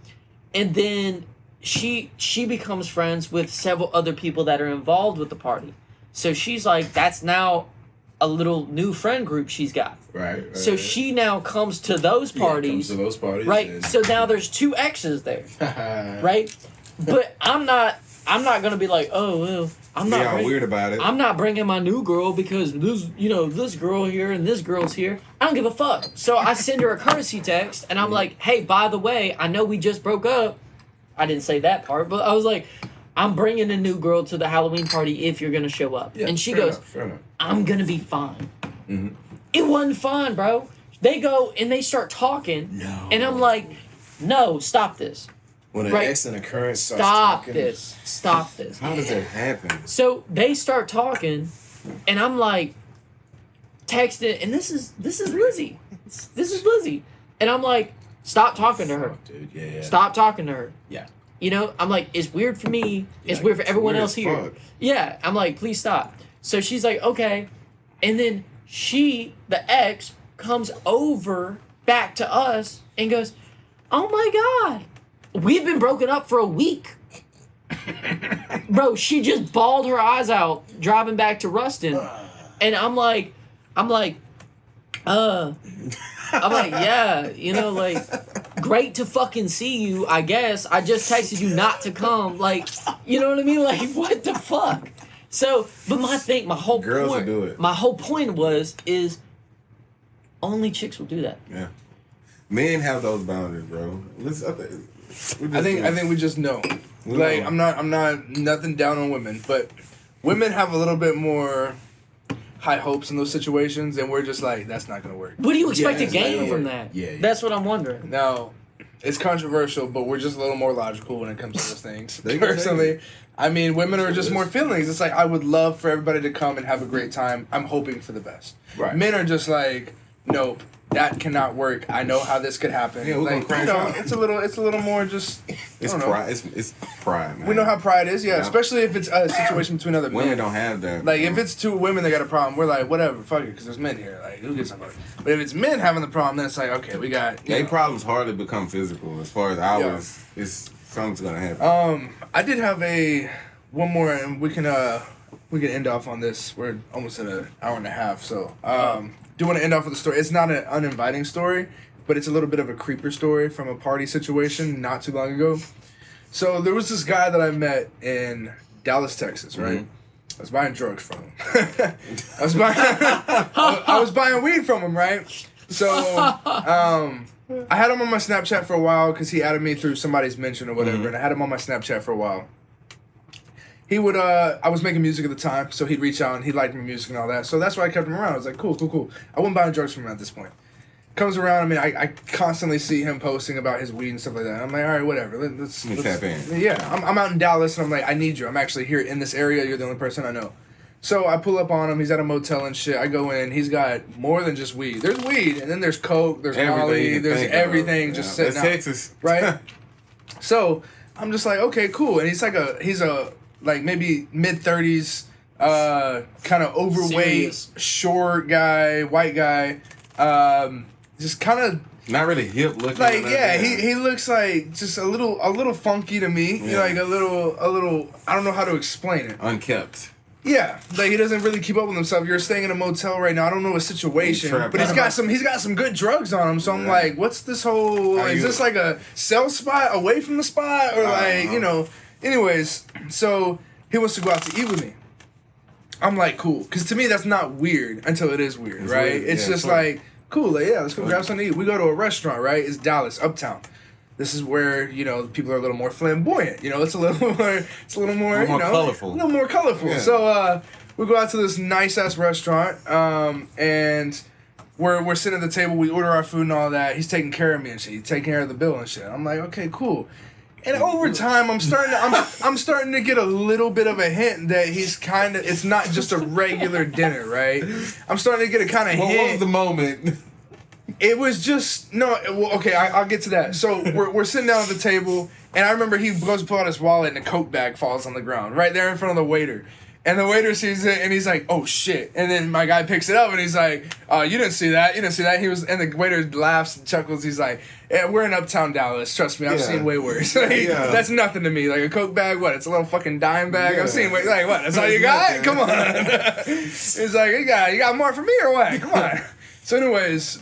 And then she becomes friends with several other people that are involved with the party. So she's like, that's now a little new friend group she's got. Right. So she now comes to those parties, Comes to those parties. right? and- So now there's two exes there, right? But I'm not gonna be like, oh well, I'm not. all weird about it. I'm not bringing my new girl because this girl here and this girl's here. I don't give a fuck. So I send her a courtesy text and I'm like, hey, by the way, I know we just broke up. I didn't say that part, but I was like, I'm bringing a new girl to the Halloween party if you're gonna show up. Yeah, and she fair goes, enough, fair enough. I'm gonna be fine. It wasn't fine, bro. They go and they start talking, No. and I'm like, no, stop this. When an Right. ex and a current starts Stop talking, this. Stop this. How does that happen? So they start talking, and I'm like, texting, and this is Lizzie. This is Lizzie. And I'm like, stop talking to her. Fuck, dude. Yeah. Stop talking to her. Yeah. You know, I'm like, it's weird for me. It's Yeah, weird for everyone weird else as here. fuck. Yeah. I'm like, please stop. So she's like, okay. And then the ex, comes over back to us and goes, oh my God, we've been broken up for a week. Bro, she just bawled her eyes out driving back to Ruston. And I'm like, yeah, you know, like, great to fucking see you, I guess. I just texted you not to come. Like, you know what I mean? Like, what the fuck? So, but my whole Girls point, will do it. my whole point is only chicks will do that. Yeah. Men have those boundaries, bro. I think we just know. We Like know. I'm not nothing down on women, but women have a little bit more high hopes in those situations, and we're just like, that's not gonna work. What do you expect Yeah, to gain yeah, from yeah. that? Yeah. That's what I'm wondering. Now, it's controversial, but we're just a little more logical when it comes to those things. They can Personally, I mean, women are just It more is. feelings. It's like, I would love for everybody to come and have a great time. I'm hoping for the best. Right. Men are just like, nope, that cannot work. I know how this could happen. Yeah, we're gonna like, crash out. it's a little more just. It's I don't know. pride. It's pride, man. We know how pride is, yeah. Yeah. Especially if it's a situation between other women men. don't have that. Like, if it's two women that got a problem, we're like, whatever, fuck it, because there's men here. Like, who gives a fuck? But if it's men having the problem, then it's like, okay, we got. you They know. problems hardly become physical. As far as ours, it's something's gonna happen. I did have one more, and we can end off on this. We're almost at an hour and a half, so do want to end off with a story. It's not an uninviting story, but it's a little bit of a creeper story from a party situation not too long ago. So there was this guy that I met in Dallas, Texas, right? I was buying drugs from him. I was buying weed from him, right? So I had him on my Snapchat for a while because he added me through somebody's mention or whatever, and I had him on my Snapchat for a while. He would, I was making music at the time, so he'd reach out and he liked my music and all that. So that's why I kept him around. I was like, cool. I wasn't buying drugs from him at this point. Comes around, I mean, I constantly see him posting about his weed and stuff like that. I'm like, all right, whatever. Let's tap in. Yeah, I'm out in Dallas and I'm like, I need you. I'm actually here in this area. You're the only person I know. So I pull up on him. He's at a motel and shit. I go in. He's got more than just weed. There's weed, and then there's coke, there's Everything Molly, you there's think of. everything just sitting That's out. Texas, Right? So I'm just like, okay, cool. And he's a like maybe mid-30s, kind of overweight, Serious. short guy, white guy, just kind of Not really hip looking. like, or yeah, nothing. he looks like just a little funky to me. You know, Yeah. like a little. I don't know how to explain it. Unkept. Yeah, like he doesn't really keep up with himself. You're staying in a motel right now. I don't know his situation, but he's got some good drugs on him. So I'm like, what's this whole? Is this like a cell spot away from the spot, or like you know? Anyways, so he wants to go out to eat with me. I'm like, cool, because to me that's not weird until it is weird, right? Weird. It's just like, cool, like, yeah, let's go grab something to eat. We go to a restaurant, right? It's Dallas, Uptown. This is where, you know, people are a little more flamboyant. You know, it's a little more colorful. A little more colorful. Yeah. So we go out to this nice ass restaurant, and we're sitting at the table. We order our food and all that. He's taking care of me and shit. He's taking care of the bill and shit. I'm like, okay, cool. And over time, I'm starting to get a little bit of a hint that it's not just a regular dinner, right? I'm starting to get a kind of hint. What was the moment? It was just okay. I'll get to that. So we're sitting down at the table, and I remember he goes to pull out his wallet, and a Coke bag falls on the ground right there in front of the waiter. And the waiter sees it, and he's like, "Oh shit!" And then my guy picks it up, and he's like, "You didn't see that? You didn't see that?" And the waiter laughs and chuckles. He's like, "Yeah, we're in Uptown Dallas. Trust me, I've seen way worse. That's nothing to me. Like a Coke bag, what? It's a little fucking dime bag. I've seen way like what? That's all you got? Come on." He's like, "You got more for me or what? Come on." So, anyways,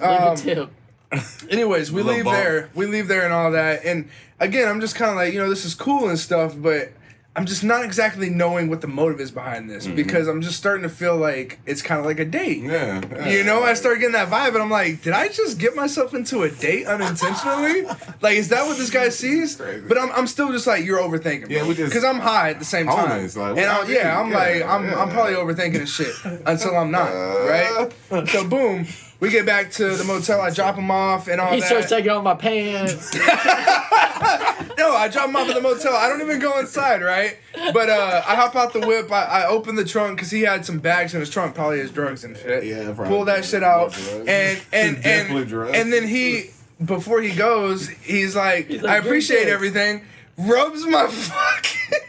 we leave there. We leave there and all that. And again, I'm just kind of like, this is cool and stuff, but I'm just not exactly knowing what the motive is behind this because I'm just starting to feel like it's kind of like a date. Yeah. I start getting that vibe, and I'm like, did I just get myself into a date unintentionally? Like, is that what this guy sees? But I'm still just like, you're overthinking. Yeah, because I'm high at the same time. Like, and I'm probably overthinking this shit until I'm not. Right. So boom. We get back to the motel. I drop him off and all that. He starts taking off my pants. No, I drop him off at the motel. I don't even go inside, right? But I hop out the whip. I open the trunk because he had some bags in his trunk, probably his drugs and shit. Yeah, probably. Pull that shit out, and then he, before he goes, he's like I appreciate everything. Rubs my fucking.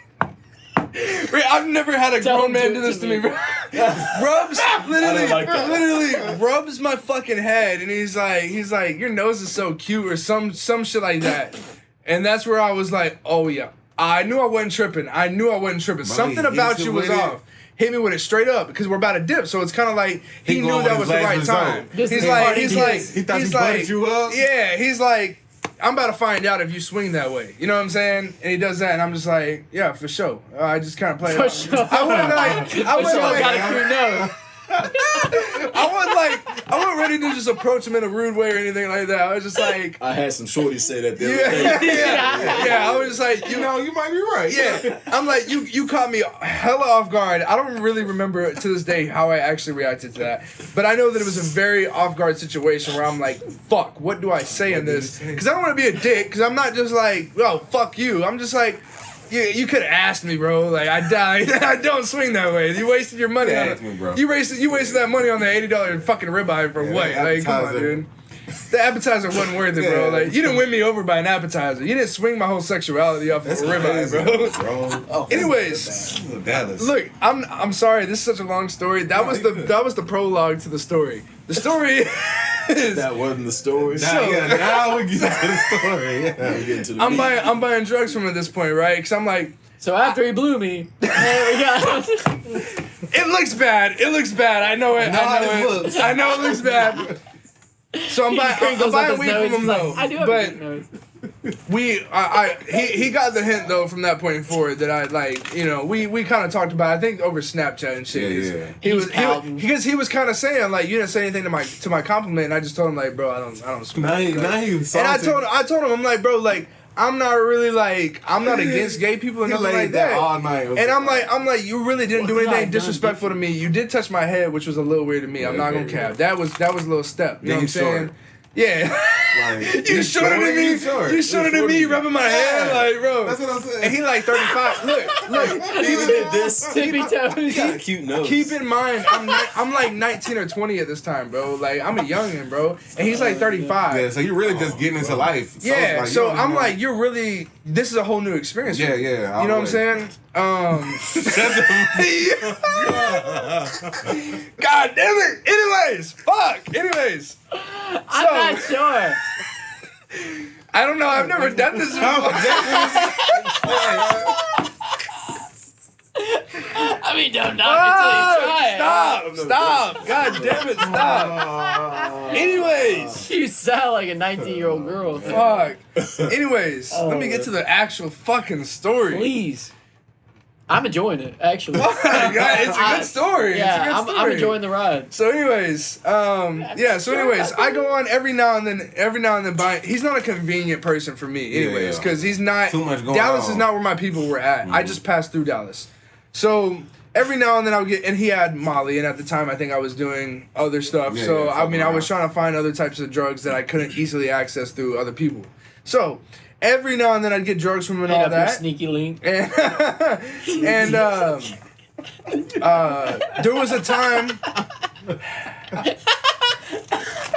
I've never had a grown man do this to me, bro. Literally rubs my fucking head, and he's like, your nose is so cute, or some shit like that. And that's where I was like, oh yeah, I knew I wasn't tripping. Something about you was off. Hit me with it straight up because we're about to dip, so it's kind of like he knew that was the right time. He's like, he buttered you up. Yeah, he's like, I'm about to find out if you swing that way. You know what I'm saying? And he does that, and I'm just like, yeah, for sure. I just kind of play it out. Sure. I wasn't ready to just approach him in a rude way or anything like that. I was just like, I had some shorties say that the other day. Yeah. I was just like, you might be right. Yeah, I'm like, you caught me hella off guard. I don't really remember to this day how I actually reacted to that, but I know that it was a very off guard situation where I'm like, fuck, what do I say in this? Because I don't want to be a dick. Because I'm not just like, oh, fuck you. I'm just like. You could have asked me, bro. Like I don't swing that way. You wasted your money on it. You wasted that money on the $80 fucking ribeye for what? Like come on, dude. The appetizer wasn't worth it, bro. Like you didn't win me over by an appetizer. You didn't swing my whole sexuality off of a ribeye, bro. Anyways, look, I'm sorry. This is such a long story. That was the prologue to the story. The story. That wasn't the story. Now we get to the story. Yeah, we get to the I'm buying drugs from him at this point, right? Because I'm like. So after he blew me, it looks bad. I know it. I know it looks bad. So I'm buying weed from him though. I do have a good nose. He got the hint though from that point forward that I like, we kind of talked about it, I think over Snapchat and shit. Yeah. Because he was kind of saying like you didn't say anything to my compliment, and I just told him like, bro, I don't smoke. Now you and I told him I'm like, bro, like I'm not really like I'm not against gay people and nothing like that. All night. And I'm like you really didn't do anything disrespectful to me. You did touch my head, which was a little weird to me. I'm not gonna cap. That was a little step. You know what I'm saying? Yeah. Like, you shorter than me. You shorter than me, rubbing my head, like, bro. That's what I'm saying. And he like 35. Look. Even did this. Tippy toes. He got a cute nose. Keep in mind, I'm like 19 or 20 at this time, bro. Like I'm a youngin', bro. And he's like 35. Yeah, so you're really just getting into life. Yeah. So I'm like, you're really. This is a whole new experience. Yeah. You know what I'm saying? God damn it. Anyways. I'm not sure. I don't know. I've never done this before. I mean, don't gonna knock until you try it. Stop! God damn it! Stop. Anyways, You sound like a 19-year-old girl. fuck. Anyways, let me get to the actual fucking story. Please. I'm enjoying it, actually. It's a good story. Yeah, it's a good story. I'm enjoying the ride. So anyways, I go on every now and then by he's not a convenient person for me anyways, because he's not Too much going Dallas on. is not where my people were at. I just passed through Dallas. So every now and then I would get, and he had Molly, and at the time I think I was doing other stuff. Yeah, so yeah, I mean I was something trying to find other types of drugs that I couldn't easily access through other people. So every now and then I'd get drugs from him and Hit all up your that. sneaky link. And there was a time.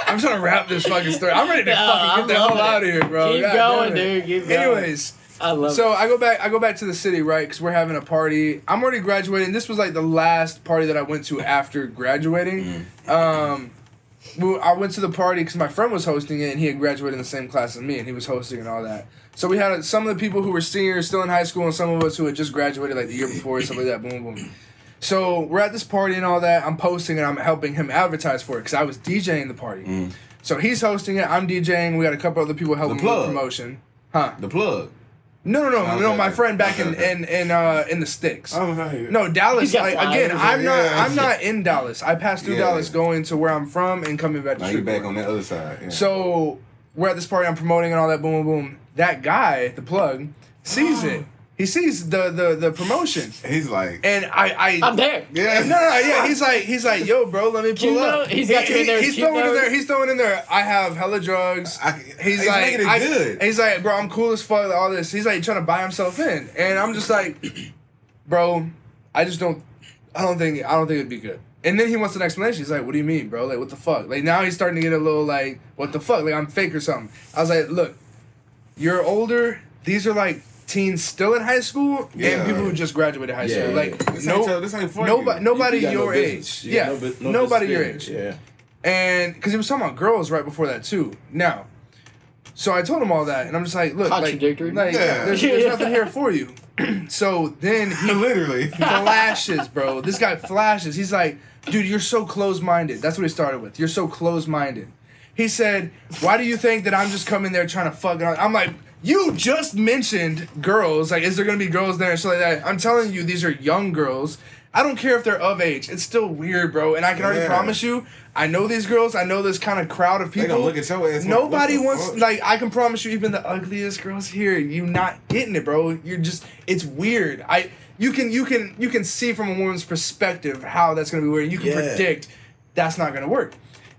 I'm trying to wrap this fucking story. I'm ready to fucking get the hell out of here, bro. Keep God going, damn it. dude. Keep going. Anyways, I love so it. I go back to the city, right? Because we're having a party. I'm already graduating. This was like the last party that I went to after graduating. I went to the party because my friend was hosting it, and he had graduated in the same class as me, and he was hosting and all that. So we had some of the people who were seniors still in high school, and some of us who had just graduated like the year before, stuff like that. Boom, boom. So we're at this party and all that. I'm posting and I'm helping him advertise for it because I was DJing the party. So he's hosting it. I'm DJing. We got a couple other people helping with the promotion. Huh? The plug. No. Okay. My friend back Okay. in the sticks. I was out here. No, Dallas. He's got Like, flyers. again, I'm Yeah. not in Dallas. I passed through Yeah. Dallas going to where I'm from and coming back to Now you back Shreveport. on that other side. Yeah. So we're at this party. I'm promoting and all that. Boom, boom, boom. That guy, the plug, sees it. He sees the promotion, He's like, and I'm there. yeah. No, yeah. He's like, yo, bro, let me pull Cute up. note? He's got you in there. He's Cute throwing in note? there. He's throwing in there. I have hella drugs. He's like, making it good. He's like, bro, I'm cool as fuck. All this. He's like trying to buy himself in, and I'm just like, bro, I don't think it'd be good. And then he wants an explanation. He's like, what do you mean, bro? Like, what the fuck? Like, now he's starting to get a little like, what the fuck? Like, I'm fake or something. I was like, look, you're older. These are like teens still in high school Yeah. and people who just graduated high school. Yeah, Like, This ain't for nobody, you. nobody You got no your business. age. You Yeah, got no nobody your business age. there. Yeah. And because he was talking about girls right before that too. Now, so I told him all that, and I'm just like, look, Contradictory. like Yeah. there's nothing here for you. So then he Literally. flashes, bro. This guy flashes. He's like, dude, you're so close-minded. That's what he started with. You're so close-minded. He said, why do you think that I'm just coming there trying to fuck? I'm like, you just mentioned girls. Like, is there going to be girls there and shit like that? I'm telling you, these are young girls. I don't care if they're of age. It's still weird, bro. And I can already Yeah. promise you, I know these girls. I know this kind of crowd of They people. gonna look at your ass. Nobody what the wants, fuck? like, I can promise you, even the ugliest girls here, you not getting it, bro. You're just, it's weird. You can see from a woman's perspective how that's gonna be weird. You can Yeah. predict that's not gonna work.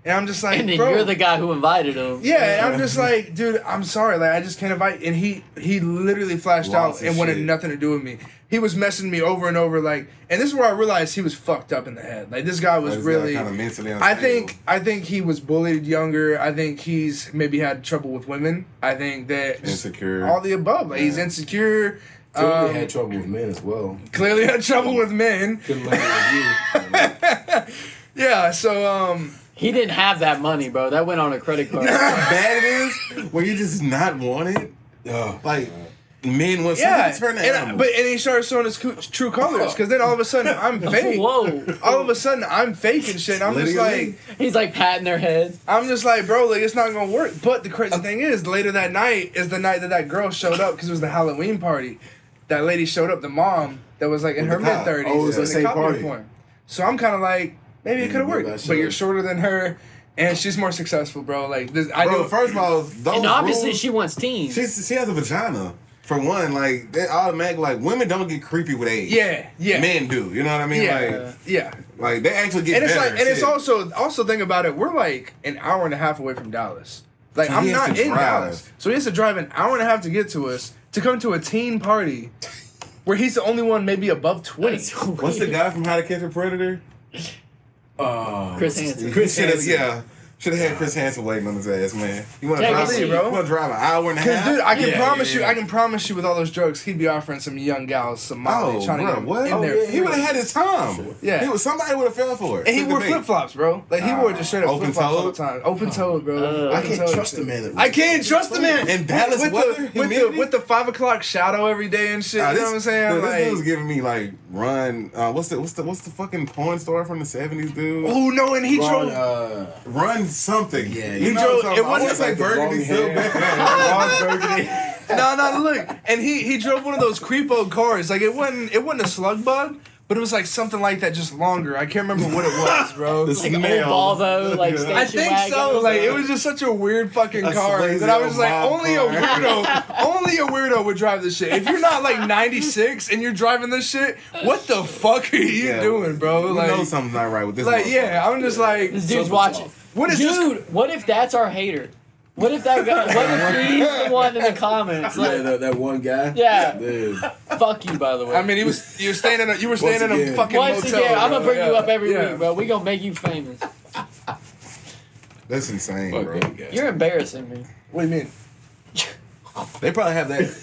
And I'm just like, And then bro. you're the guy who invited him. Yeah, and I'm just like, dude, I'm sorry, like I just can't invite. And he literally flashed out Lost his and wanted shit. nothing to do with me. He was messaging me over and over, like, and this is where I realized he was fucked up in the head. Like this guy was really. kind of mentally I unstable. think he was bullied younger. I think he's maybe had trouble with women. I think that Insecure. all the above. Like, he's Yeah. insecure. Clearly had trouble with men as well. Clearly had trouble with men. Couldn't let it with you. Yeah, so He didn't have that money, bro. That went on a credit card. How bad it is when you just not want it. Like men want yeah, somebody to turn that. and he started showing his true colors because then all of a sudden I'm fake. Whoa. All of a sudden I'm fake and shit. I'm just Literally. like, He's like patting their head. bro, like it's not gonna work. But the crazy thing is, later that night is the night that girl showed up because it was the Halloween party. That lady showed up, the mom that was like in With her the mid cop. 30s. Oh, it was in the the same cop party. uniform. So I'm kind of like, maybe it could have maybe I worked. But should've. you're shorter than her, and she's more successful, bro. Like this, I Bro, know. first of all, those And obviously rules, she wants teens. she has a vagina. For one, like that automatic, like women don't get creepy with age. Yeah. Men do. You know what I mean? Yeah. Like they actually get And it's better. like, and it's shit. also think about it. We're like an hour and a half away from Dallas. Like So I'm he has not to in drive. Dallas, so he has to drive an hour and a half to get to us to come to a teen party, where he's the only one maybe above 20. That's so What's the weird. guy from How to Catch a Predator? Chris Hansen. Chris Hansen. Yeah. Should have had Chris Hansen waiting on his ass, man. You want to Take drive, a seat, bro. You want to drive an hour and a Because, half? dude, I can promise yeah. you, I can promise you, with all those drugs, he'd be offering some young gals some Molly, Oh, trying to bro, get what? in there. He would have had his time. Yeah. Somebody would have fell for it. And he Took wore the bait. flip flops, bro. Like he wore just straight up Open flip flops all the toed? time. Open toed, bro. I Open can't toed trust shit. the man. I can't trust the man. In Dallas with weather, the, humidity? with the 5 o'clock shadow every day and shit. You know what I'm saying? Dude, Like, this dude's giving me like Run. What's the fucking porn star from the '70s, dude? oh no, and he drove. Run something. Yeah, you he know drove- something. it I want to wasn't say like the Burgundy long so hair. bad. No, look, and he drove one of those creepo cars. Like it wasn't a slug bug, but it was like something like that, just longer. I can't remember what it was, bro. The Like an smell. old Volvo, like Yeah. station I think wagon so. or Like it something. was just such a weird fucking A car sleazy that I was old like, mob only car. a weirdo would drive this shit. If you're not like 96 and you're driving this shit, what the fuck are you Yeah. doing, bro? You Like, know something's not right with this. like motherfucker. yeah, I'm just like, This dude's Something's watching. off. what is this? Dude, what if that's our hater? What if that guy? What if he's the one in the comments? Yeah, Like, that one guy. Yeah. Dude. fuck you, by the way. I mean, you were staying in a again. fucking once motel. again, I'm gonna bro. bring you Yeah. up every Yeah. week, bro. We gonna make you famous. That's insane, Fuck bro. that guy. You're embarrassing me. What do you mean? They probably have that.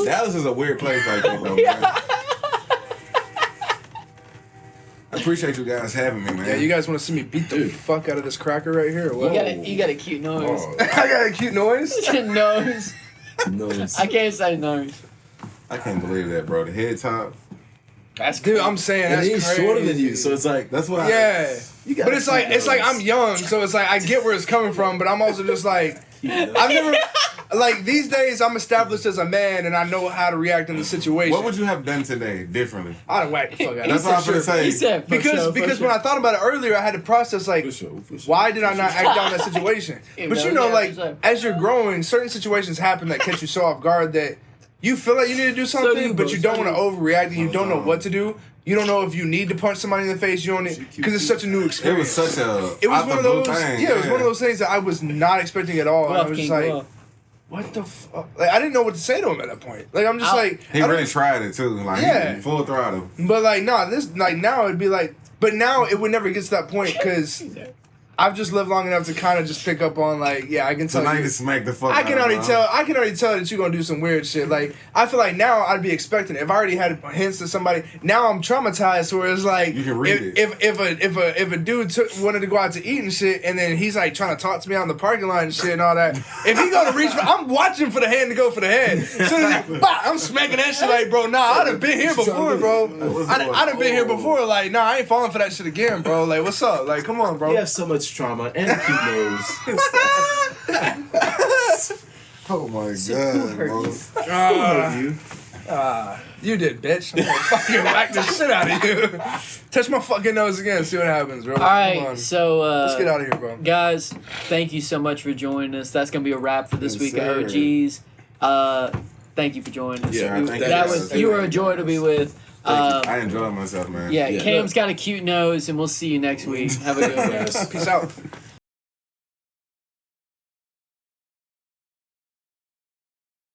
Dallas is a weird place like that, though, man. I appreciate you guys having me, man. Yeah, you guys want to see me beat the Dude. fuck out of this cracker right here? Or what? You got a cute nose. Oh, I got a cute noise. Nose. no, I can't say nose. I can't believe that, bro. The head top. That's Dude, cool. I'm saying and that's he's crazy. shorter than you, so it's like That's what Yeah, you got. but it's like I'm young, so it's like I get where it's coming from, but I'm also just like I've never like these days I'm established as a man and I know how to react in the situation. What would you have done today differently? I'd have whacked the fuck out of That's him. what I'm gonna say. He said for sure, Because for when I sure. thought about it earlier, I had to process like For sure. why did I not act down that situation? Yeah, But bro, you know, yeah, like for sure. as you're growing, certain situations happen that catch you so off guard that you feel like you need to do do something, you, but bro. you don't So want do to overreact and you don't know what to do. You don't know if you need to punch somebody in the face. You don't because it's such a new It experience. was such a. It was out one of the blue those. thing, Yeah, it was one of those things that I was not expecting at all. And I Bluff, was King, just like, bluff. what the fuck? Like I didn't know what to say to him at that point. Like I'm just Ow. like, He I don't- really tried it too. Like Yeah. he full throttle. but like nah, this like now it'd be like, but now it would never get to that point because I've just lived long enough to kind of just pick up on like, yeah, I can So tell now you you. just smack the fuck. I can out already of him. tell. I can already tell that you're gonna do some weird shit. Like I feel like now I'd be expecting it. If I already had hints to somebody, now I'm traumatized. Where it's like You can read if a dude wanted to go out to eat and shit, and then he's like trying to talk to me out in the parking lot and shit and all that. If he gonna reach, I'm watching for the hand to go for the head. So I'm smacking that shit like, bro, nah, I done been here before, bro. I done been here before. Like, nah, I ain't falling for that shit again, bro. Like, what's up? Like, come on, bro. You have so much trauma and a cute nose. Oh my Who god, hurt bro. you? You did, bitch. I'm gonna fucking whack the shit out of you. Touch my fucking nose again. See what happens, bro. All Come right, on. so Let's get out of here, bro. guys, thank you so much for joining us. That's gonna be a wrap for this Yes, week sir. of OGs. Thank you for joining us. Yeah, You- thank that you, was guys. you were a joy to be with. I enjoyed myself, man. Yeah, Yeah. Cam's got a cute nose, and we'll see you next week. Have a good one. Peace out.